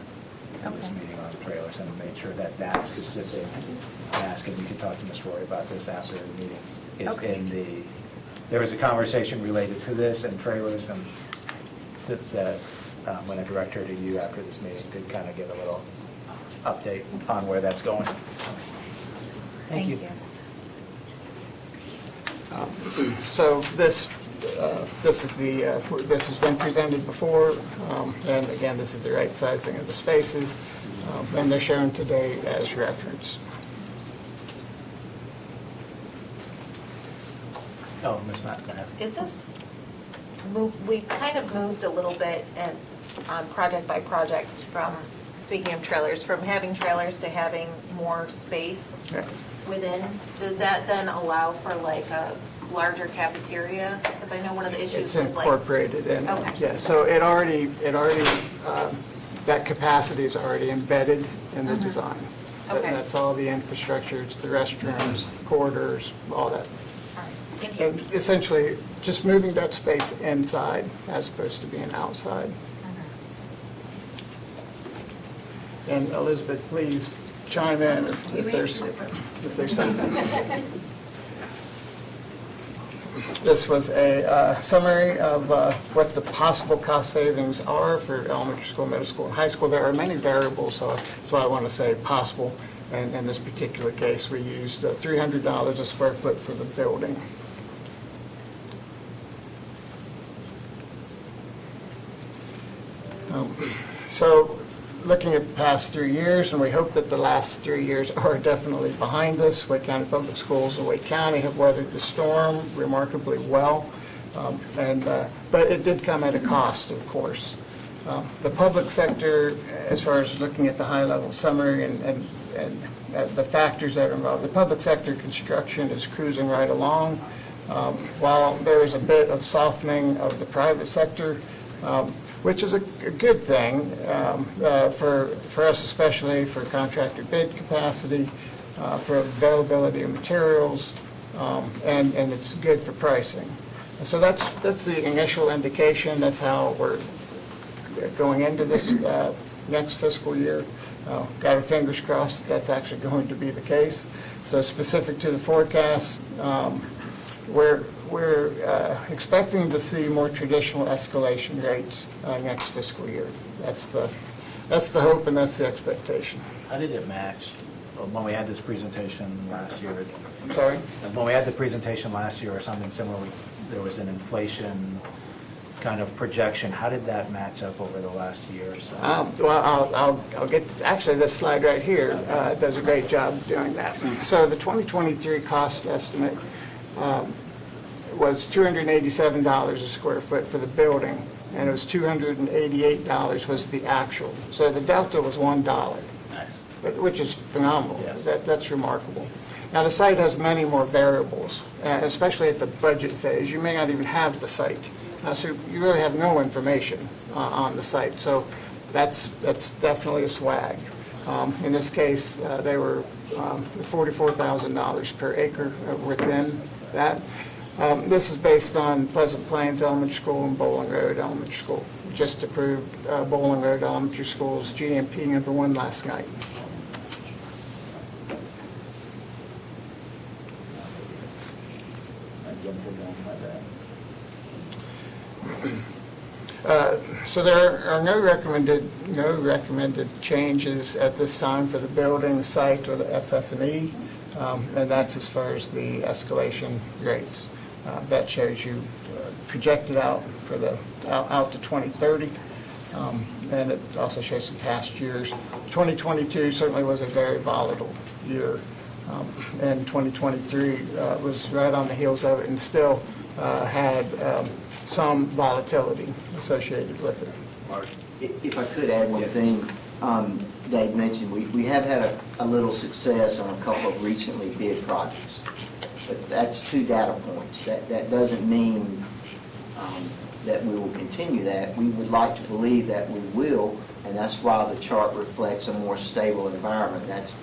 to this meeting on trailers, and made sure that that specific ask, and you can talk to Ms. Roy about this after the meeting, is in the, there was a conversation related to this and trailers, and that I'm going to direct her to you after this meeting to kind of give a little update on where that's going. Thank you. So this has been presented before, and again, this is the right sizing of the spaces, and they're shown today as reference. Oh, Ms. McNabb. Is this, we kind of moved a little bit and on project by project from, speaking of trailers, from having trailers to having more space Yeah. within. Does that then allow for like a larger cafeteria? Because I know one of the issues It's was like. incorporated in, Okay. yeah, so it already, that capacity is already embedded in the design. Okay. That's all the infrastructure, it's the restrooms, corridors, all that. All right. Thank you. And essentially, just moving that space inside as opposed to being outside. And Elizabeth, please chime in if there's something. This was a summary of what the possible cost savings are for elementary school, middle school, and high school. There are many variables, so that's why I want to say possible. And in this particular case, we used $300 a square foot for the building. So looking at the past 3 years, and we hope that the last 3 years are definitely behind us, Wake County Public Schools and Wake County have weathered the storm remarkably well, but it did come at a cost, of course. The public sector, as far as looking at the high-level summary and the factors that are involved, the public sector construction is cruising right along, while there is a bit of softening of the private sector, which is a good thing for us, especially for contractor bid capacity, for availability of materials, and it's good for pricing. So that's the initial indication. That's how we're going into this next fiscal year. Got our fingers crossed that's actually going to be the case. So specific to the forecast, we're expecting to see more traditional escalation rates next fiscal year. That's the hope and that's the expectation. How did it match when we had this presentation last year? I'm sorry? When we had the presentation last year or something similar, there was an inflation kind of projection. How did that match up over the last year or so? Well, I'll get, actually, this slide right here does a great job doing that. So the 2023 cost estimate was $287 a square foot for the building, and it was $288 was the actual. So the delta was $1. Nice. Which is phenomenal. Yes. That's remarkable. Now, the site has many more variables, especially at the budget phase. You may not even have the site. So you really have no information on the site. So that's definitely a swag. In this case, they were $44,000 per acre within that. This is based on Pleasant Plains Elementary School and Bowling Road Elementary School. Just approved Bowling Road Elementary School's GMP #1 last night. So there are no recommended changes at this time for the building, site, or the FF&E, and that's as far as the escalation rates. That shows you projected out for out to 2030, and it also shows some past years. 2022 certainly was a very volatile year, and 2023 was right on the heels of it and still had some volatility associated with it. If I could add one thing, Dave mentioned, we have had a little success on a couple of recently bid projects, but that's 2 data points. That doesn't mean that we will continue that. We would like to believe that we will, and that's why the chart reflects a more stable environment. That's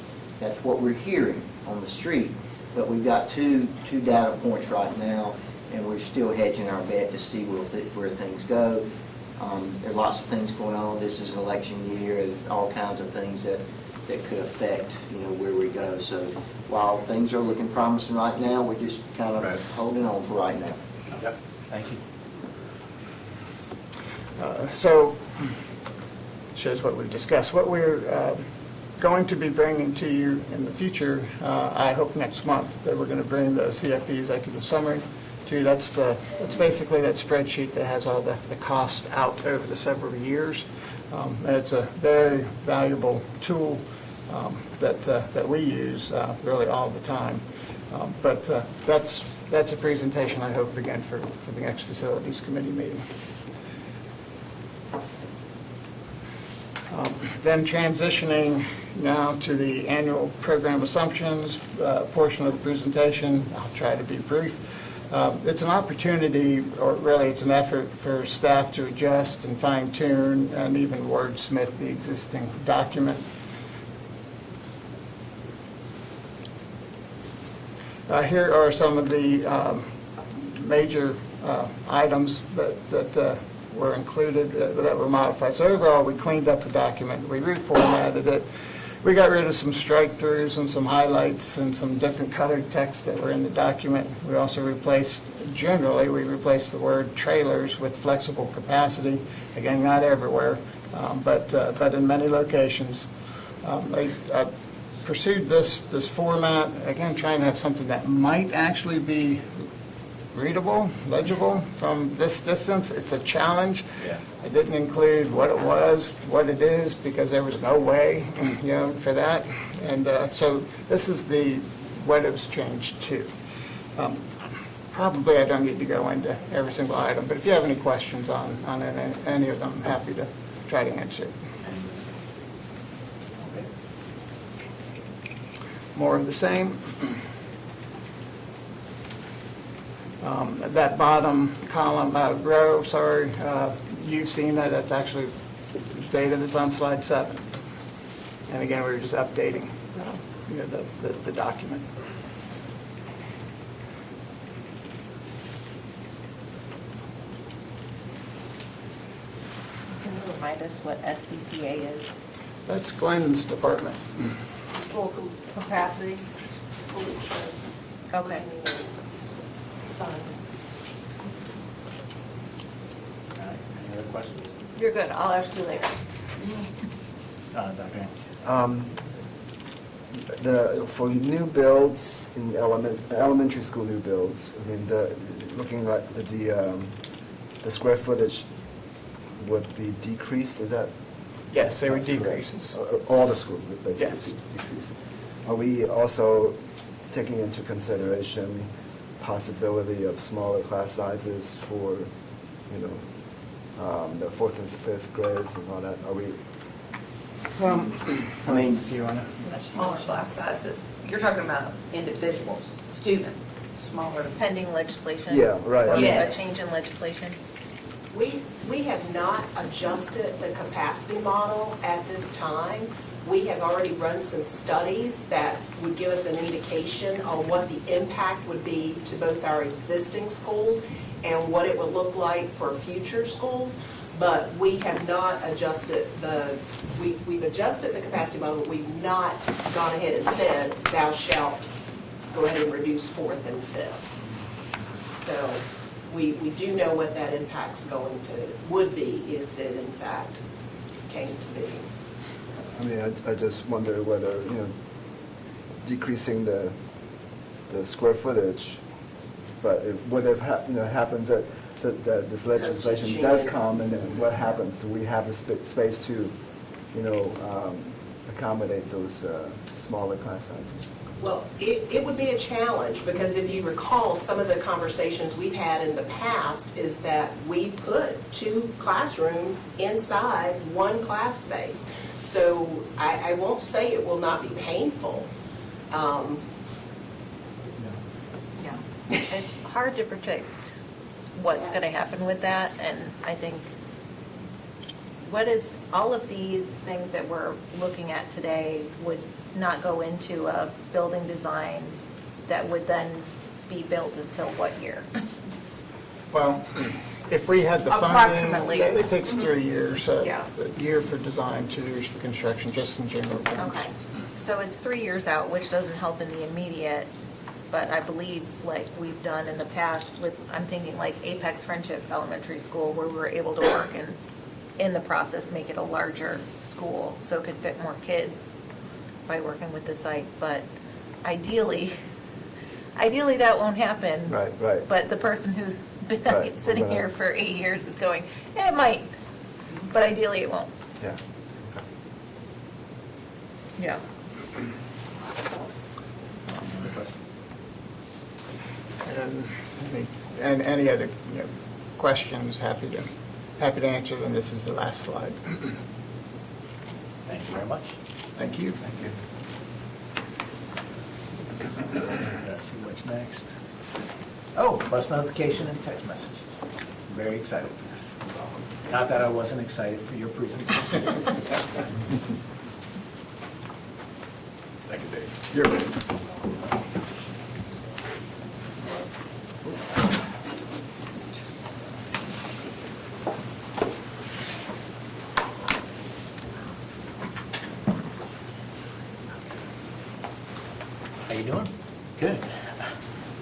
what we're hearing on the street. But we've got two data points right now, and we're still hedging our bet to see where things go. There are lots of things going on. This is an election year, and all kinds of things that could affect, where we go. So while things are looking promising right now, we're just kind of holding on for right now. Yep, thank you. So, shows what we've discussed. What we're going to be bringing to you in the future, I hope next month, that we're going to bring the CFP executive summary to you. That's basically that spreadsheet that has all the cost out over the several years. And it's a very valuable tool that we use really all the time. But that's a presentation, I hope, again, for the next Facilities Committee meeting. Then transitioning now to the annual program assumptions portion of the presentation. I'll try to be brief. It's an opportunity, or really it's an effort for staff to adjust and fine-tune and even wordsmith the existing document. Here are some of the major items that were included, that were modified. So overall, we cleaned up the document, we reformatted it, we got rid of some strike-throughs and some highlights and some different colored text that were in the document. We also replaced the word trailers with flexible capacity. Again, not everywhere, but in many locations. I pursued this format, again, trying to have something that might actually be readable, legible from this distance. It's a challenge. Yeah. I didn't include what it was, what it is, because there was no way, for that. And so this is what it was changed to. Probably I don't need to go into every single item, but if you have any questions on any of them, I'm happy to try to answer. More of the same. That bottom column, row, you've seen that. That's actually data that's on slide 7. And again, we were just updating the document. Can you remind us what SCPA is? That's Glenn's department. School capacity? Okay. Son. Any other questions? You're good, I'll ask you later. Dr. Ham? For new builds in elementary school new builds, I mean, looking at the square footage would be decreased, is that? Yes, there were That's correct. decreases. All the schools would basically Yes. decrease. Are we also taking into consideration possibility of smaller class sizes for, the 4th and 5th grades and all that? Are we? I mean, if you want to. Smaller class sizes, you're talking about individuals, student, smaller. Pending legislation? Yeah, right. Or Yes. a change in legislation? We have not adjusted the capacity model at this time. We have already run some studies that would give us an indication on what the impact would be to both our existing schools and what it would look like for future schools. But we have not adjusted we've adjusted the capacity model, but we've not gone ahead and said, thou shalt go ahead and reduce 4th and 5th. So we do know what that impact's would be if it in fact came to be. I mean, I just wonder whether, decreasing the square footage, but what if, happens that this legislation does come, and then what happens? Do we have the space to, accommodate those smaller class sizes? Well, it would be a challenge, because if you recall, some of the conversations we've had in the past is that we put 2 classrooms inside 1 class space. So I won't say it will not be painful. Yeah. It's hard to predict what's going to happen with that, and I think all of these things that we're looking at today would not go into a building design that would then be built until what year? Well, if we had the funding, Approximately. yeah, it takes 3 years. Yeah. A year for design, 2 years for construction, just in general terms. Okay, so it's 3 years out, which doesn't help in the immediate, but I believe like we've done in the past with, I'm thinking like Apex Friendship Elementary School, where we were able to work and in the process make it a larger school so it could fit more kids by working with the site, but ideally that won't happen. Right, right. But the person who's been Right, sitting we're gonna- here for 8 years is going, it might, but ideally it won't. Yeah. Yeah. And any other, questions, happy to answer them. This is the last slide. Thank you very much. Thank you. Let's see what's next. Oh, bus notification and text messages. Very excited for this. Not that I wasn't excited for your presentation. Thank you, Dave. You're welcome. How you doing? Good.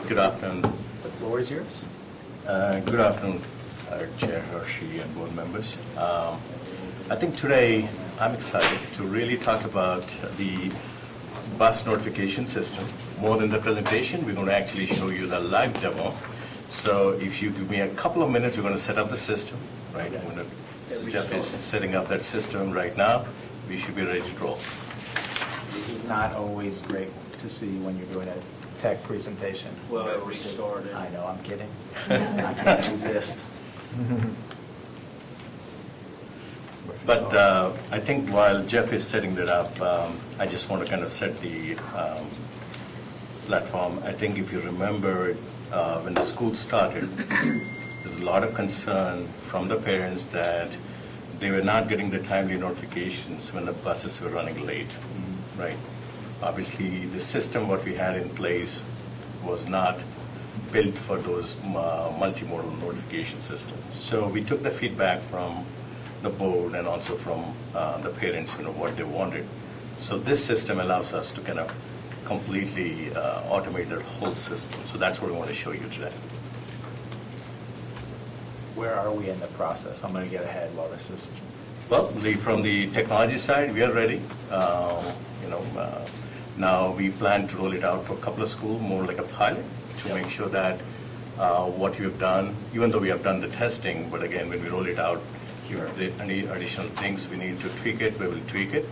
Good afternoon. The floor is yours. Good afternoon, Chair Hershey and board members. I think today I'm excited to really talk about the bus notification system. More than the presentation, we're going to actually show you the live demo. So if you give me a couple of minutes, we're going to set up the system, right? So Jeff is setting up that system right now. We should be ready to roll. This is not always great to see when you're doing a tech presentation. Well, it restarted. I know, I'm kidding. I can't resist. But I think while Jeff is setting that up, I just want to kind of set the platform. I think if you remember, when the school started, there was a lot of concern from the parents that they were not getting the timely notifications when the buses were running late, right? Obviously, the system what we had in place was not built for those multimodal notification systems. So we took the feedback from the board and also from the parents, what they wanted. So this system allows us to kind of completely automate the whole system. So that's what we want to show you today. Where are we in the process? I'm going to get ahead while this is. Well, from the technology side, we are ready. Now we plan to roll it out for a couple of schools, more like a pilot, to make sure that what we have done, even though we have done the testing, but again, when we roll it out, if there are any additional things we need to tweak it, we will tweak it.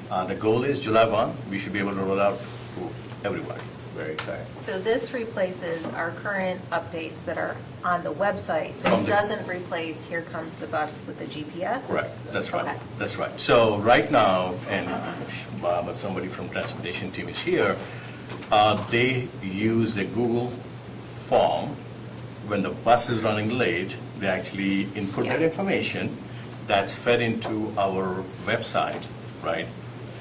The goal is July 1, we should be able to roll out to everybody. Very excited. So this replaces our current updates that are on the website. From This the- doesn't replace, here comes the bus with the GPS? Correct, that's right, Okay. that's right. So right now, and but somebody from transportation team is here, they use a Google form. When the bus is running late, they actually input that Yeah. information that's fed into our website, right?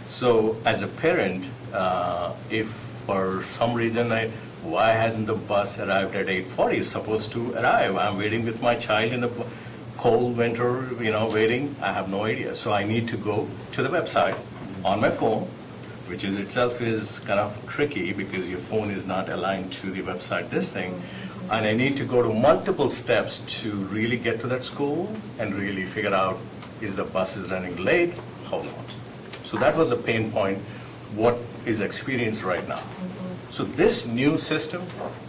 So as a parent, if for some reason why hasn't the bus arrived at 8:40? It's supposed to arrive. I'm waiting with my child in the cold winter, waiting. I have no idea. So I need to go to the website on my phone, which is itself is kind of tricky because your phone is not aligned to the website listing. And I need to go to multiple steps to really get to that school and really figure out, is the bus is running late? How long? So that was a pain point, what is experienced right now. So this new system,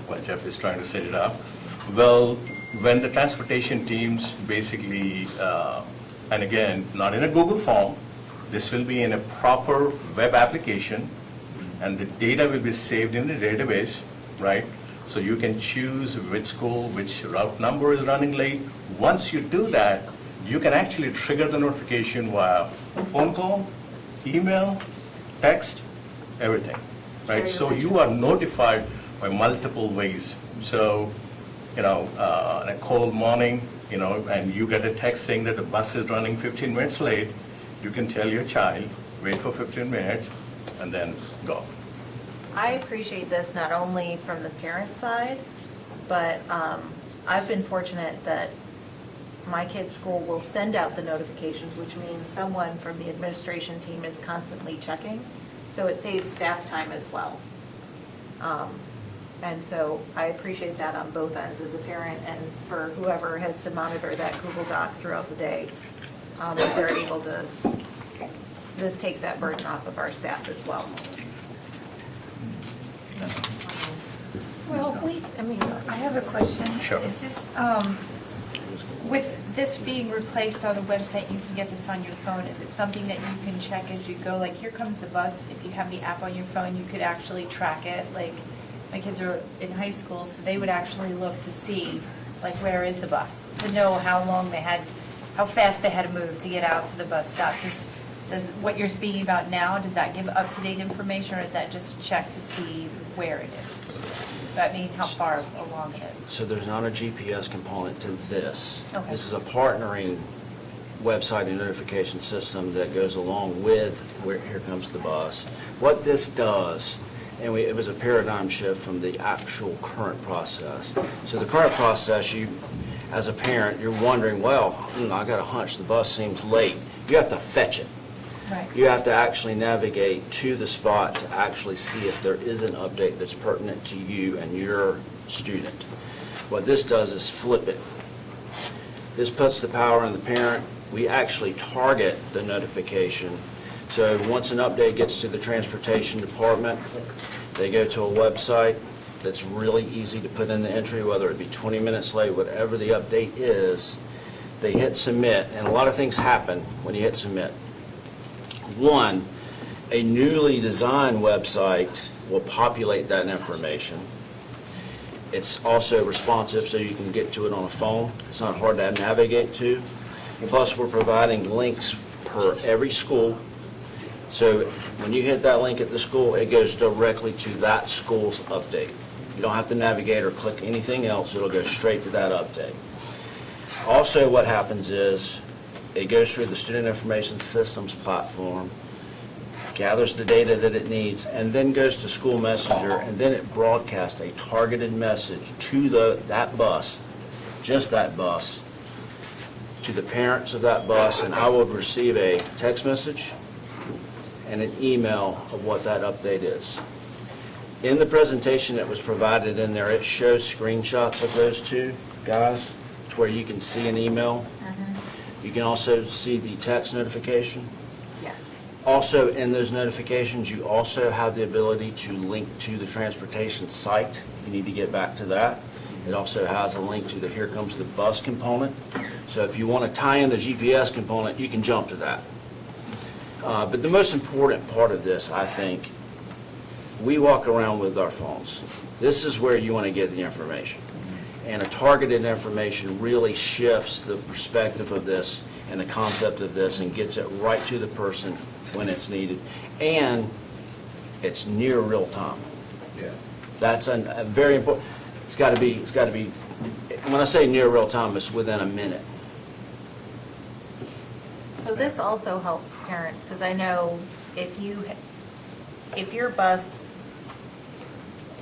well, Jeff is trying to set it up, well, when the transportation teams basically, and again, not in a Google form, this will be in a proper web application, and the data will be saved in the database, right? So you can choose which school, which route number is running late. Once you do that, you can actually trigger the notification via phone call, email, text, everything, right? So you are notified by multiple ways. So, in a cold morning, and you get a text saying that the bus is running 15 minutes late, you can tell your child, wait for 15 minutes, and then go. I appreciate this not only from the parent side, but I've been fortunate that my kid's school will send out the notifications, which means someone from the administration team is constantly checking. So it saves staff time as well. And so I appreciate that on both ends as a parent and for whoever has to monitor that Google Doc throughout the day. If they're able to, this takes that burden off of our staff as well. Well, I have a question. Sure. Is this, with this being replaced on the website, you can get this on your phone. Is it something that you can check as you go? Like, here comes the bus. If you have the app on your phone, you could actually track it. Like, my kids are in high school, so they would actually look to see, like, where is the bus? To know how long they had, how fast they had to move to get out to the bus stop. Does what you're speaking about now, does that give up-to-date information, or is that just check to see where it is? I mean, how far along it is? So there's not a GPS component to this. Okay. This is a partnering website and notification system that goes along with where Here Comes the Bus. What this does, and it was a paradigm shift from the actual current process. So the current process, you, as a parent, you're wondering, well, I got a hunch the bus seems late. You have to fetch it. Right. You have to actually navigate to the spot to actually see if there is an update that's pertinent to you and your student. What this does is flip it. This puts the power on the parent. We actually target the notification. So once an update gets to the transportation department, they go to a website that's really easy to put in the entry, whether it be 20 minutes late, whatever the update is. They hit submit, and a lot of things happen when you hit submit. One, a newly designed website will populate that information. It's also responsive, so you can get to it on a phone. It's not hard to navigate to. Plus, we're providing links per every school. So when you hit that link at the school, it goes directly to that school's update. You don't have to navigate or click anything else. It'll go straight to that update. Also, what happens is, it goes through the Student Information Systems platform, gathers the data that it needs, and then goes to School Messenger, and then it broadcasts a targeted message to that bus, just that bus, to the parents of that bus, and I will receive a text message and an email of what that update is. In the presentation that was provided in there, it shows screenshots of those two guys to where you can see an email. You can also see the text notification. Yes. Also, in those notifications, you also have the ability to link to the transportation site. You need to get back to that. It also has a link to the Here Comes the Bus component. So if you want to tie in the GPS component, you can jump to that. But the most important part of this, I think, we walk around with our phones. This is where you want to get the information. And a targeted information really shifts the perspective of this and the concept of this and gets it right to the person when it's needed. And it's near real time. Yeah. That's a very important, it's got to be, when I say near real time, it's within a minute. So this also helps parents, because I know if your bus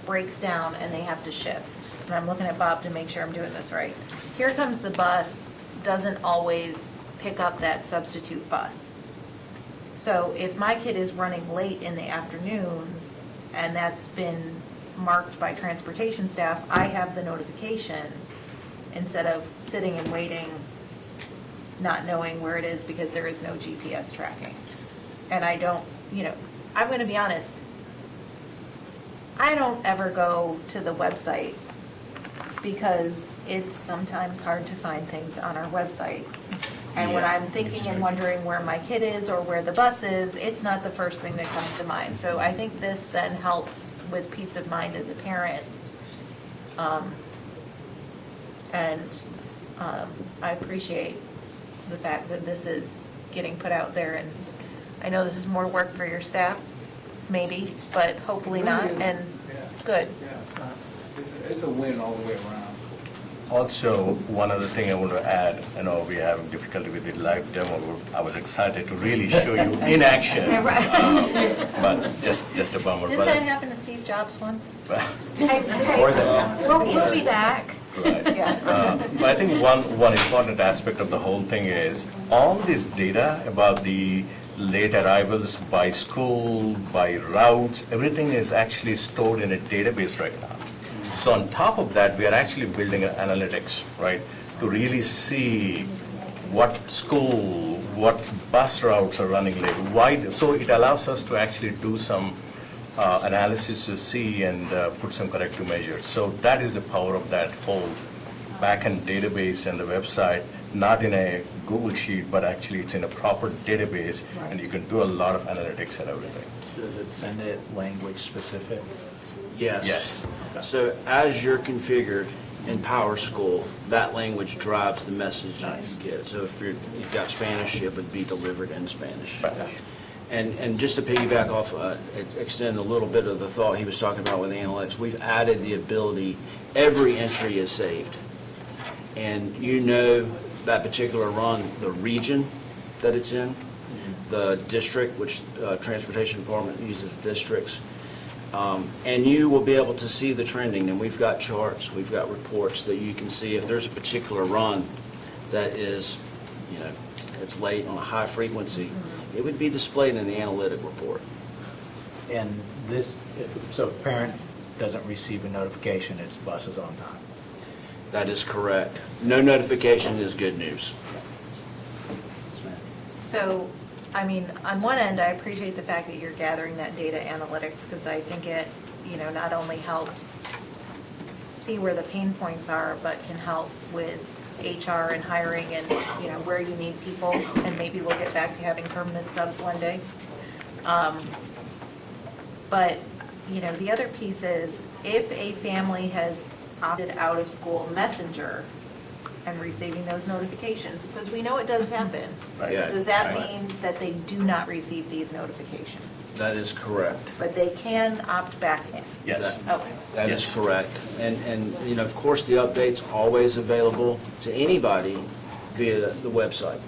breaks down and they have to shift, and I'm looking at Bob to make sure I'm doing this right, Here Comes the Bus doesn't always pick up that substitute bus. So if my kid is running late in the afternoon, and that's been marked by transportation staff, I have the notification instead of sitting and waiting, not knowing where it is because there is no GPS tracking. And I don't, I'm going to be honest, I don't ever go to the website because it's sometimes hard to find things on our website. And when I'm thinking and wondering where my kid is or where the bus is, it's not the first thing that comes to mind. So I think this then helps with peace of mind as a parent. I appreciate the fact that this is getting put out there, and I know this is more work for your staff, maybe, but hopefully not, and it's good. Yeah, it's a win all the way around. Also, one other thing I want to add, I know we're having difficulty with the live demo. I was excited to really show you in action, but just a bummer. Didn't that happen to Steve Jobs once? More than once. We'll be back. Right. Yeah. But I think one important aspect of the whole thing is all this data about the late arrivals by school, by routes, everything is actually stored in a database right now. So on top of that, we are actually building analytics, right, to really see what school, what bus routes are running late, why. So it allows us to actually do some analysis to see and put some corrective measures. So that is the power of that whole backend database and the website, not in a Google Sheet, but actually it's in a proper database, and you can do a lot of analytics and everything. Does it send it language specific? Yes. Yes. So as you're configured in PowerSchool, that language drives the message that you get. So if you've got Spanish, it would be delivered in Spanish. And just to piggyback off, extend a little bit of the thought he was talking about with the analytics, we've added the ability, every entry is saved. And you know that particular run, the region that it's in, the district, which Transportation Department uses districts, and you will be able to see the trending. And we've got charts, we've got reports that you can see if there's a particular run that is, it's late on a high frequency, it would be displayed in the analytic report. And this, so if a parent doesn't receive a notification, it's buses on time. That is correct. No notification is good news. So, I mean, on one end, I appreciate the fact that you're gathering that data analytics, because I think it, not only helps see where the pain points are, but can help with HR and hiring and, where you need people, and maybe we'll get back to having permanent subs one day. But, the other piece is, if a family has opted out of school messenger and receiving those notifications, because we know it does happen. Right. Yeah. Does that mean that they do not receive these notifications? That is correct. But they can opt back in? Yes. Okay. That is correct. And of course, the update's always available to anybody via the website.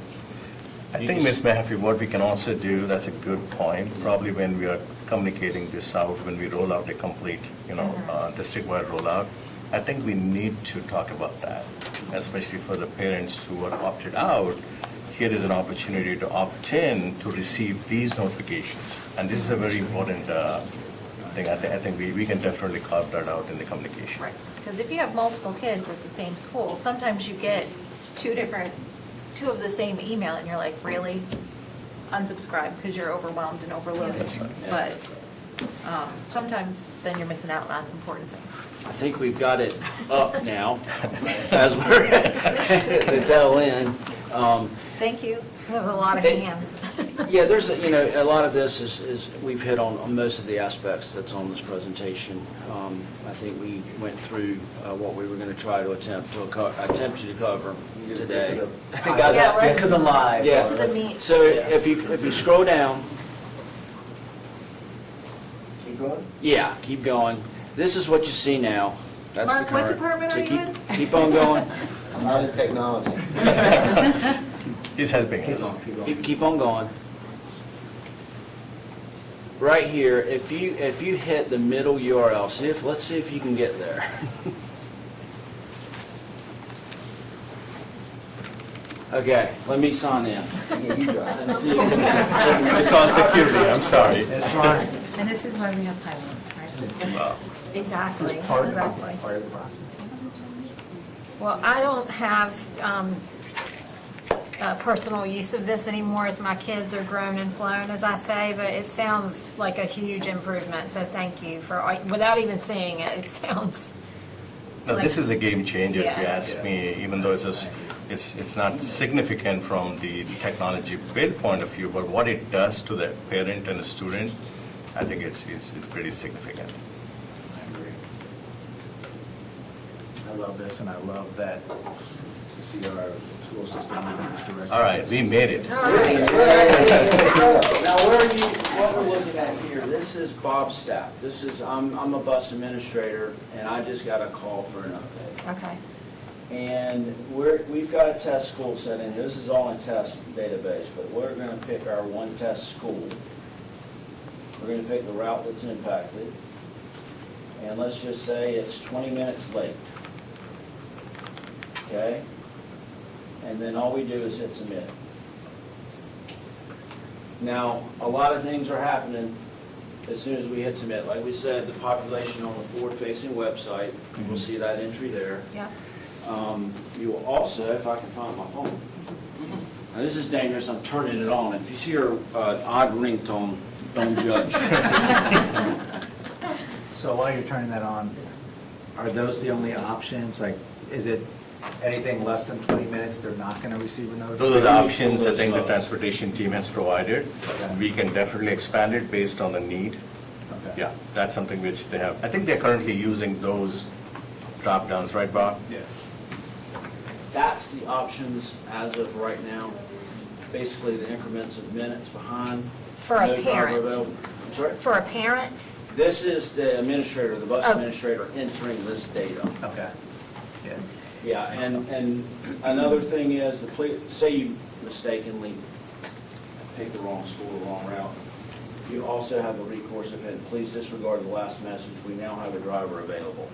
I think, Ms. Mahaffey, what we can also do, that's a good point, probably when we are communicating this out, when we roll out a complete, district-wide rollout, I think we need to talk about that, especially for the parents who are opted out. Here is an opportunity to opt in to receive these notifications. And this is a very important thing. I think we can definitely carve that out in the communication. Right, because if you have multiple kids at the same school, sometimes you get two of the same email, and you're like, really? Unsubscribe, because you're overwhelmed and overloaded. But sometimes then you're missing out on important things. I think we've got it up now, as we're at the tail end. Thank you. That was a lot of hands. Yeah, there's, a lot of this is we've hit on most of the aspects that's on this presentation. I think we went through what we were going to try to attempt to cover today. Yeah, right. Get to the live. Yeah. To the meat. So if you scroll down. Keep going? Yeah, keep going. This is what you see now. That's Mark, the current. what department So are you in? Keep on going. I'm not in technology. He's helping us. Keep on going. Right here, if you hit the middle URL, let's see if you can get there. Okay, let me sign in. And see if you can- It's on security, I'm sorry. That's fine. And this is why we have pilots, right? Exactly. Part of Exactly. the process. Well, I don't have personal use of this anymore as my kids are grown and flown, as I say, but it sounds like a huge improvement, so thank you for, without even seeing it, it sounds. No, this is a game changer, if you Yeah. ask me, even though it's not significant from the technology build point of view, but what it does to the parent and the student, I think it's pretty significant. I agree. I love this, and I love that to see our school system moving in this direction. All right, we made it. Now, what we're looking at here, this is Bob's staff. I'm a bus administrator, and I just got a call for an update. Okay. And we've got a test school set in. This is all in test database, but we're going to pick our one test school. We're going to pick the route that's impacted. And let's just say it's 20 minutes late. Okay? And then all we do is hit submit. Now, a lot of things are happening as soon as we hit submit. Like we said, the population on the forward-facing website, you will see that entry there. Yeah. You will also, if I can find my phone. Now, this is dangerous, I'm turning it on. If you hear an odd ringtone, don't judge. So while you're turning that on, are those the only options? Like, is it anything less than 20 minutes, they're not going to receive a notification? Those are the options I think the transportation team has provided. We can definitely expand it based on the need. Okay. Yeah, that's something which they have. I think they're currently using those drop downs, right, Bob? Yes. That's the options as of right now. Basically, the increments of minutes behind. For a No driver parent. available. I'm sorry? For a parent? This is the administrator, the bus Oh. administrator entering this data. Okay. Yeah. Yeah, and another thing is, say you mistakenly pick the wrong school, the wrong route, you also have a recourse event. Please disregard the last message. We now have a driver available.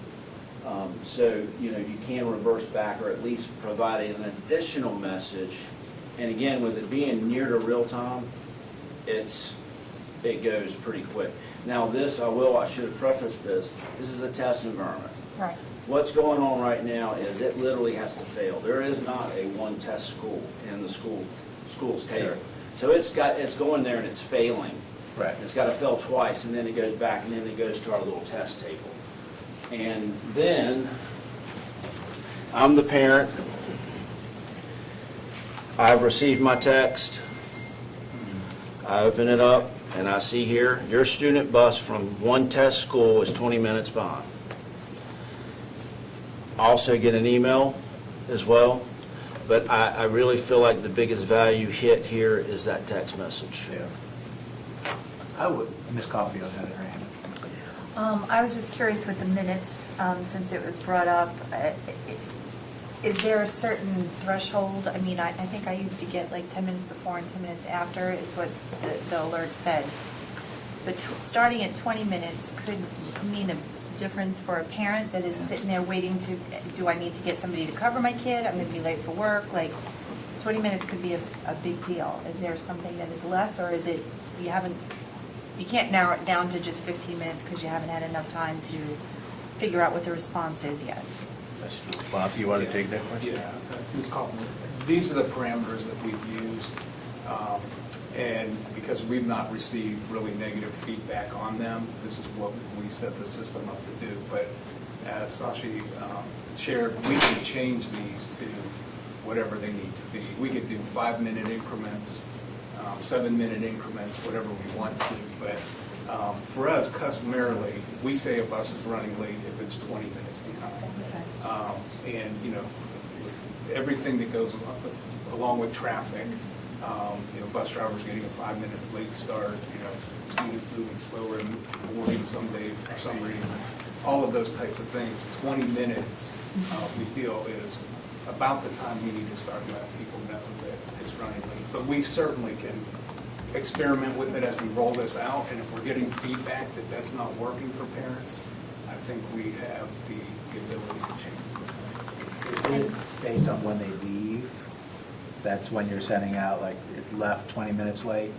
So, you can reverse back or at least provide an additional message. And again, with it being near to real time, it goes pretty quick. Now this, I should have prefaced this is a test environment. Right. What's going on right now is it literally has to fail. There is not a one test school in the school's table. Sure. So it's going there and it's failing. Right. It's got to fail twice, and then it goes back, and then it goes to our little test table. And then, I'm the parent. I've received my text. I open it up, and I see here, your student bus from one test school is 20 minutes behind. I also get an email as well, but I really feel like the biggest value hit here is that text message. Yeah. I would, Ms. Caulfield had her hand. I was just curious with the minutes, since it was brought up, is there a certain threshold? I mean, I think I used to get like 10 minutes before and 10 minutes after is what the alert said. But starting at 20 minutes could mean a difference for a parent that is sitting there waiting to, do I need to get somebody to cover my kid? I'm going to be late for work. Like, 20 minutes could be a big deal. Is there something that is less, or is it, you can't narrow it down to just 15 minutes because you haven't had enough time to figure out what the response is yet? Bob, you want to take that question? Yeah, Ms. Kaufman, these are the parameters that we've used, and because we've not received really negative feedback on them, this is what we set the system up to do. But as Sashi shared, we can change these to whatever they need to be. We could do 5-minute increments, 7-minute increments, whatever we want to. But for us, customarily, we say a bus is running late if it's 20 minutes behind. And, everything that goes along with traffic, bus drivers getting a 5-minute late start, students moving slower in the morning some days for some reason, all of those types of things. 20 minutes, we feel, is about the time we need to start letting people know that it's running late. But we certainly can experiment with it as we roll this out, and if we're getting feedback that that's not working for parents, I think we have the ability to change it. Is it based on when they leave? That's when you're sending out, like, it's left 20 minutes late?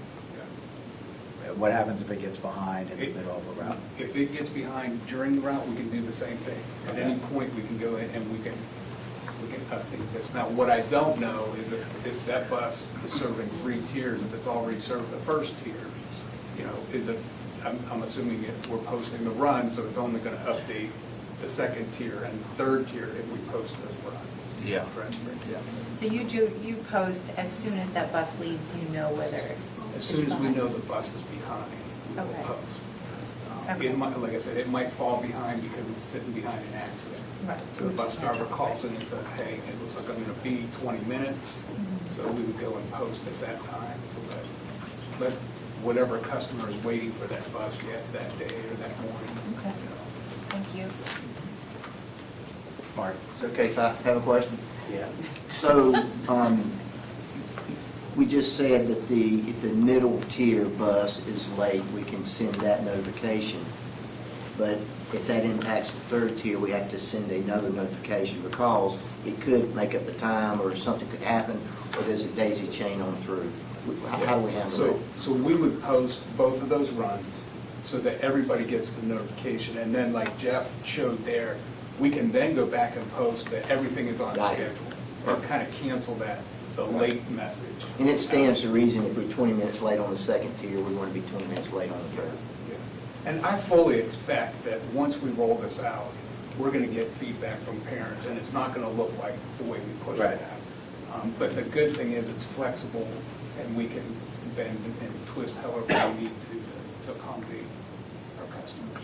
What happens if it gets behind in the middle of a route? If it gets behind during the route, we can do the same thing. At any point, we can go in and we can update this. Now, what I don't know is if that bus is serving 3 tiers, if it's already served the first tier, is it, I'm assuming we're posting the run, so it's only going to update the second tier and third tier if we post those runs. Yeah. Correct? Yeah. So you post as soon as that bus leaves, you know whether As soon as we know the bus is behind, we will Okay. post. Okay. It might, like I said, it might fall behind because it's sitting behind an accident. Right. So the bus driver calls in and says, hey, it looks like I'm going to be 20 minutes, so we would go and post at that time. But whatever customer is waiting for that bus yet that day or that morning. Okay. Thank you. part. It's okay if I have a question? Yeah. So, we just said that if the middle tier bus is late, we can send that notification. But if that impacts the third tier, we have to send another notification because it could make up the time or something could happen, or does it daisy chain on through? How do we handle it? So we would post both of those runs so that everybody gets the notification. And then like Jeff showed there, we can then go back and post that everything is on Got it. schedule. And kind of cancel the late message. And it stands to reason if we're 20 minutes late on the second tier, we want to be 20 minutes late on the third. Yeah. And I fully expect that once we roll this out, we're going to get feedback from parents, and it's not going to look like the way we push Right. it out. But the good thing is it's flexible, and we can bend and twist however we need to accommodate our customers.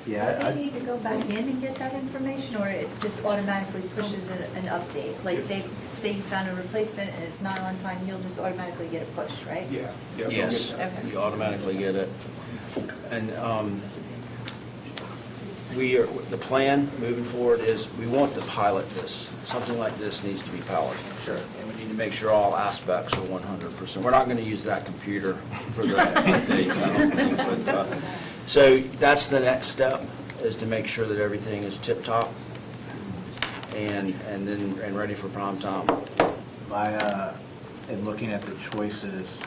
Yeah, Do you need to go back in and get that information, or it just automatically pushes an update? Like, say you found a replacement and it's not on time, you'll just automatically get a push, right? Yeah. Yes, Okay. you automatically get it. And the plan moving forward is we want to pilot this. Something like this needs to be piloted. Sure. And we need to make sure all aspects are 100%. We're not going to use that computer for the updates, I don't think. But, so that's the next step, is to make sure that everything is tip-top and ready for prime time. In looking at the choices,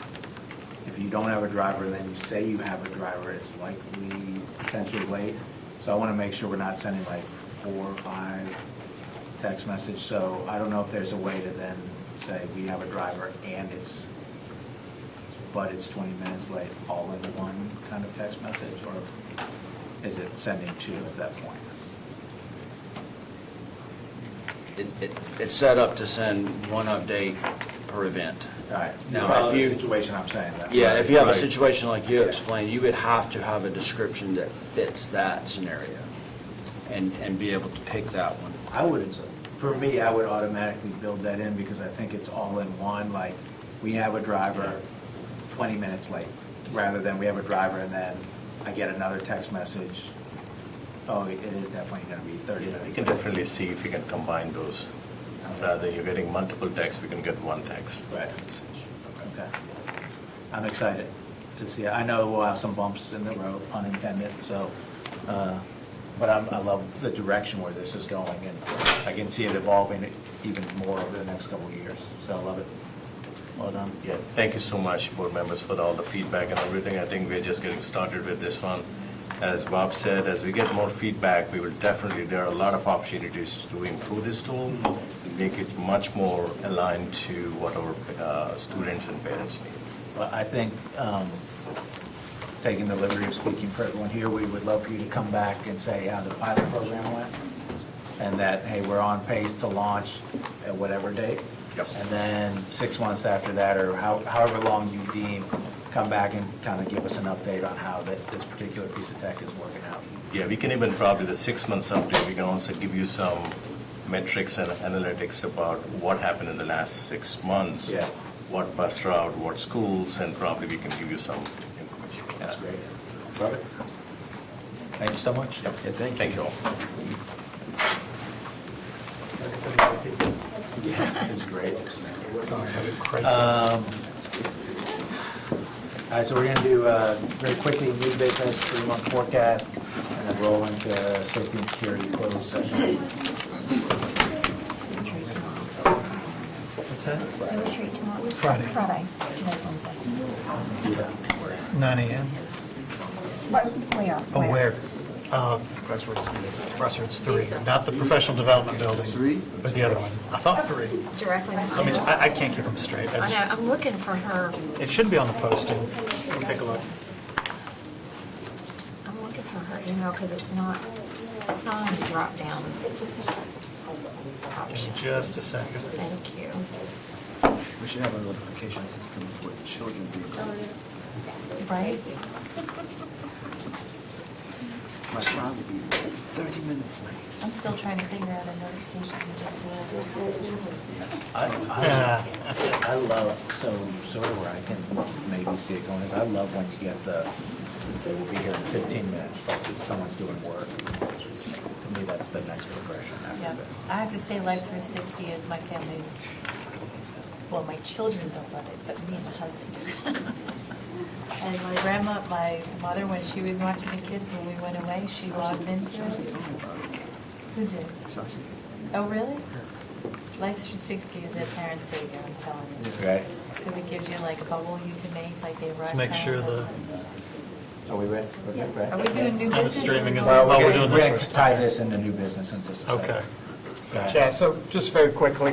if you don't have a driver, then you say you have a driver, it's likely potentially late. So I want to make sure we're not sending like 4 or 5 text message. So I don't know if there's a way to then say we have a driver and but it's 20 minutes late, all in one kind of text message, or is it sending 2 at that point? It's set up to send one update per event. All right. Now, if you, The situation I'm saying. That. yeah, if you have a Right. situation like you Yeah. explained, you would have to have a description that fits that scenario and be able to pick that one. I would, for me, I would automatically build that in because I think it's all in one, like, we have a driver 20 minutes late, rather than we have a driver and then I get another text message, oh, it is definitely going to be 30 minutes. We can late. definitely see if we can combine those. Rather than you're getting multiple texts, we can get one text. Right. Okay. I'm excited to see it. I know we'll have some bumps in the road, unintended, so, but I love the direction where this is going, and I can see it evolving even more over the next couple of years, so I love it. Well done. Yeah, thank you so much, board members, for all the feedback and everything. I think we're just getting started with this one. As Bob said, as we get more feedback, we will definitely, there are a lot of opportunities to improve this tool, make it much more aligned to what our students and parents need. Well, I think, taking the liberty of speaking for everyone here, we would love for you to come back and say how the pilot program went, and that, hey, we're on pace to launch at whatever date. Yep. And then 6 months after that, or however long you deem, come back and kind of give us an update on how this particular piece of tech is working out. Yeah, we can even probably the 6 months update, we can also give you some metrics and analytics about what happened in the last 6 months. Yeah. What bus route, what schools, and probably we can give you some information. That's great. Love it. Thank you so much. Yep. Thank you all. Yeah, it's great. Sorry, I had a All right, so we're going to do very quickly new business, 3-month forecast, and then roll into safety and security closed session. What's that? Retreat tomorrow. Friday. Friday. 9 a.m. Where? Oh, where? Crossroads 3, not the professional development building. 3? But the other one. I thought 3. Directly. I mean, I can't keep them straight. I know, I'm looking for her, It should be on the posting. Let me take a look. I'm looking for her email because it's not on the drop down option. Just a second. Thank you. We should have a notification system for children being Right? My child will be 30 minutes late. I'm still trying to figure out a notification just to. I love, so where I can maybe see it going is, I love when you get they will be here in 15 minutes, like if someone's doing work. To me, that's the next progression Yeah, after this. I have to say Life 360 is my family's, well, my children don't love it, but me and my husband. And my grandma, my mother, when she was watching the kids when we went away, she logged into it. Who did? Oh, really? Life 360 is a parent savior, I'm telling you. Right. Because it gives you like a bubble you can make, like they Let's make sure the, Are we ready? Yeah. Are we doing new the business? streaming is, Well, oh, we're we're doing going this to first. tie this into new business in just a second. Okay. Go ahead. Yeah, so just very quickly,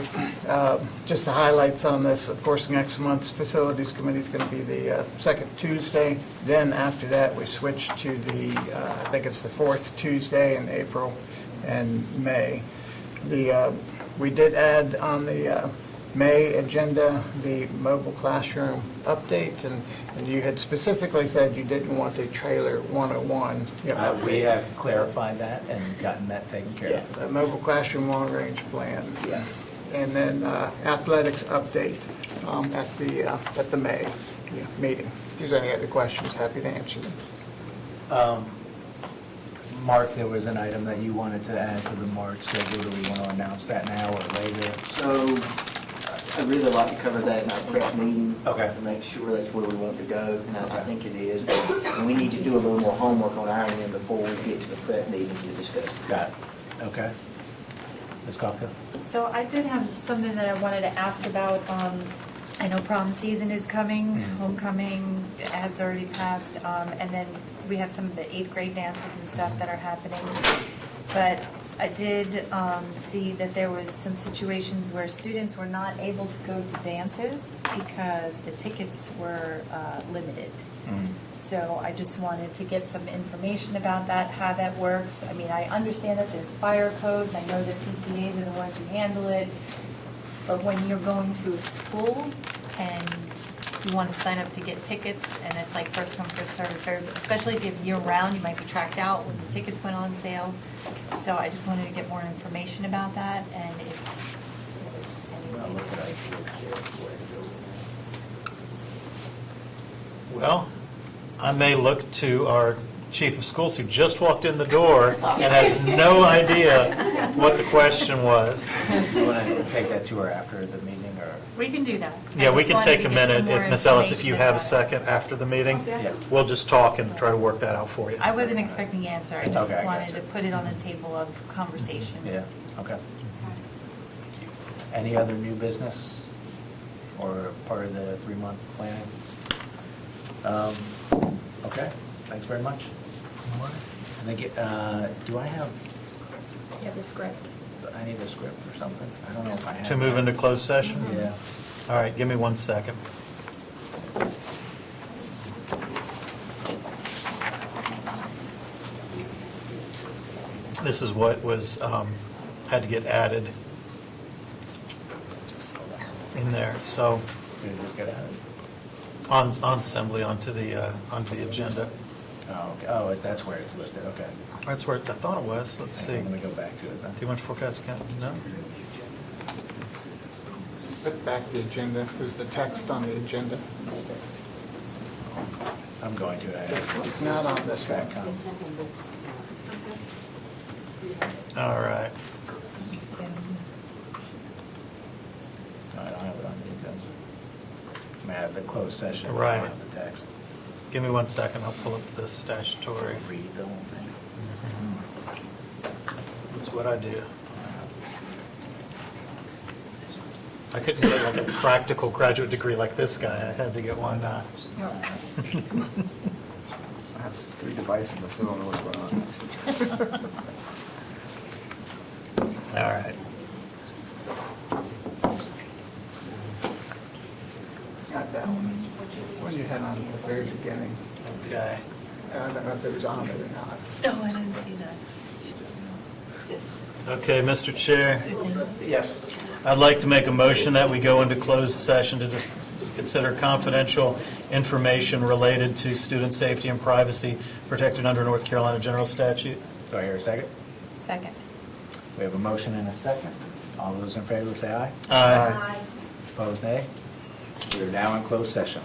just the highlights on this. Of course, next month's Facilities Committee is going to be the second Tuesday. Then after that, we switch to the, I think it's the fourth Tuesday in April and May. We did add on the May agenda the mobile classroom update, and you had specifically said you didn't want a trailer 101. We have clarified that and gotten that taken care Yeah, of. the mobile classroom long-range plan. Yes. And then athletics update at the May meeting. If there's any other questions, happy to answer them. Mark, there was an item that you wanted to add to the March schedule. Do we want to announce that now or later? So I'd really like to cover that in our prep meeting. Okay. To make sure that's where we want to go, and I Okay. think it is. And we need to do a little more homework on our end before we get to the prep meeting to discuss it. Got it. Okay. Ms. Caulfield? So I did have something that I wanted to ask about. I know prom season is coming, homecoming has already passed, and then we have some of the 8th grade dances and stuff that are happening. But I did see that there was some situations where students were not able to go to dances because the tickets were limited. So I just wanted to get some information about that, how that works. I mean, I understand that there's fire codes, I know that PTAs are the ones who handle it, but when you're going to a school and you want to sign up to get tickets, and it's like first come, first served, especially if you have year-round, you might be tracked out when the tickets went on sale. So I just wanted to get more information about that, and if there was any. Well, I may look to our chief of schools who just walked in the door and has no idea what the question was. You want to take that to her after the meeting, or? We can do that. I Yeah, we just can wanted take to a get some minute. more If, Ms. Ellis, if you information have a about it. second after the meeting, Yeah. we'll just talk and try to work that out for you. I wasn't expecting the answer, I just Okay, I wanted gotcha. to put it on the table of conversation. Yeah, okay. Any other new business or part of the 3-month planning? Okay, thanks very much. I think, do I have, Yeah, the script. I need a script or something? I don't know if I have. To move that. into closed session? Yeah. All right, give me 1 second. This is what was, had to get added in there, so Did it just get added? on assembly onto the agenda. Oh, okay. Oh, that's where it's listed, okay. That's where, I thought it was, let's see. Let me go back to it then. Too much forecast account, no? Put back the agenda, is the text on the agenda? I'm going to. It's not on this one. All right. No, I don't have it on the agenda. I mean, I have the closed session. Right. I don't have the text. Give me 1 second, I'll pull up the statutory. Read the whole thing. That's what I do. I couldn't get like a practical graduate degree like this guy, I had to get one. I have 3 devices, I still don't know what's going on. All right. Not that one. One you had on at the very beginning. Okay. I don't know if it was on it or not. No, I didn't see that. Okay, Mr. Chair, Yes. I'd like to make a motion that we go into closed session to just consider confidential information related to student safety and privacy protected under North Carolina General Statute. Do I hear a second? Second. We have a motion and a second. All those in favor say aye. Aye. Opposed, nay? We are now in closed session.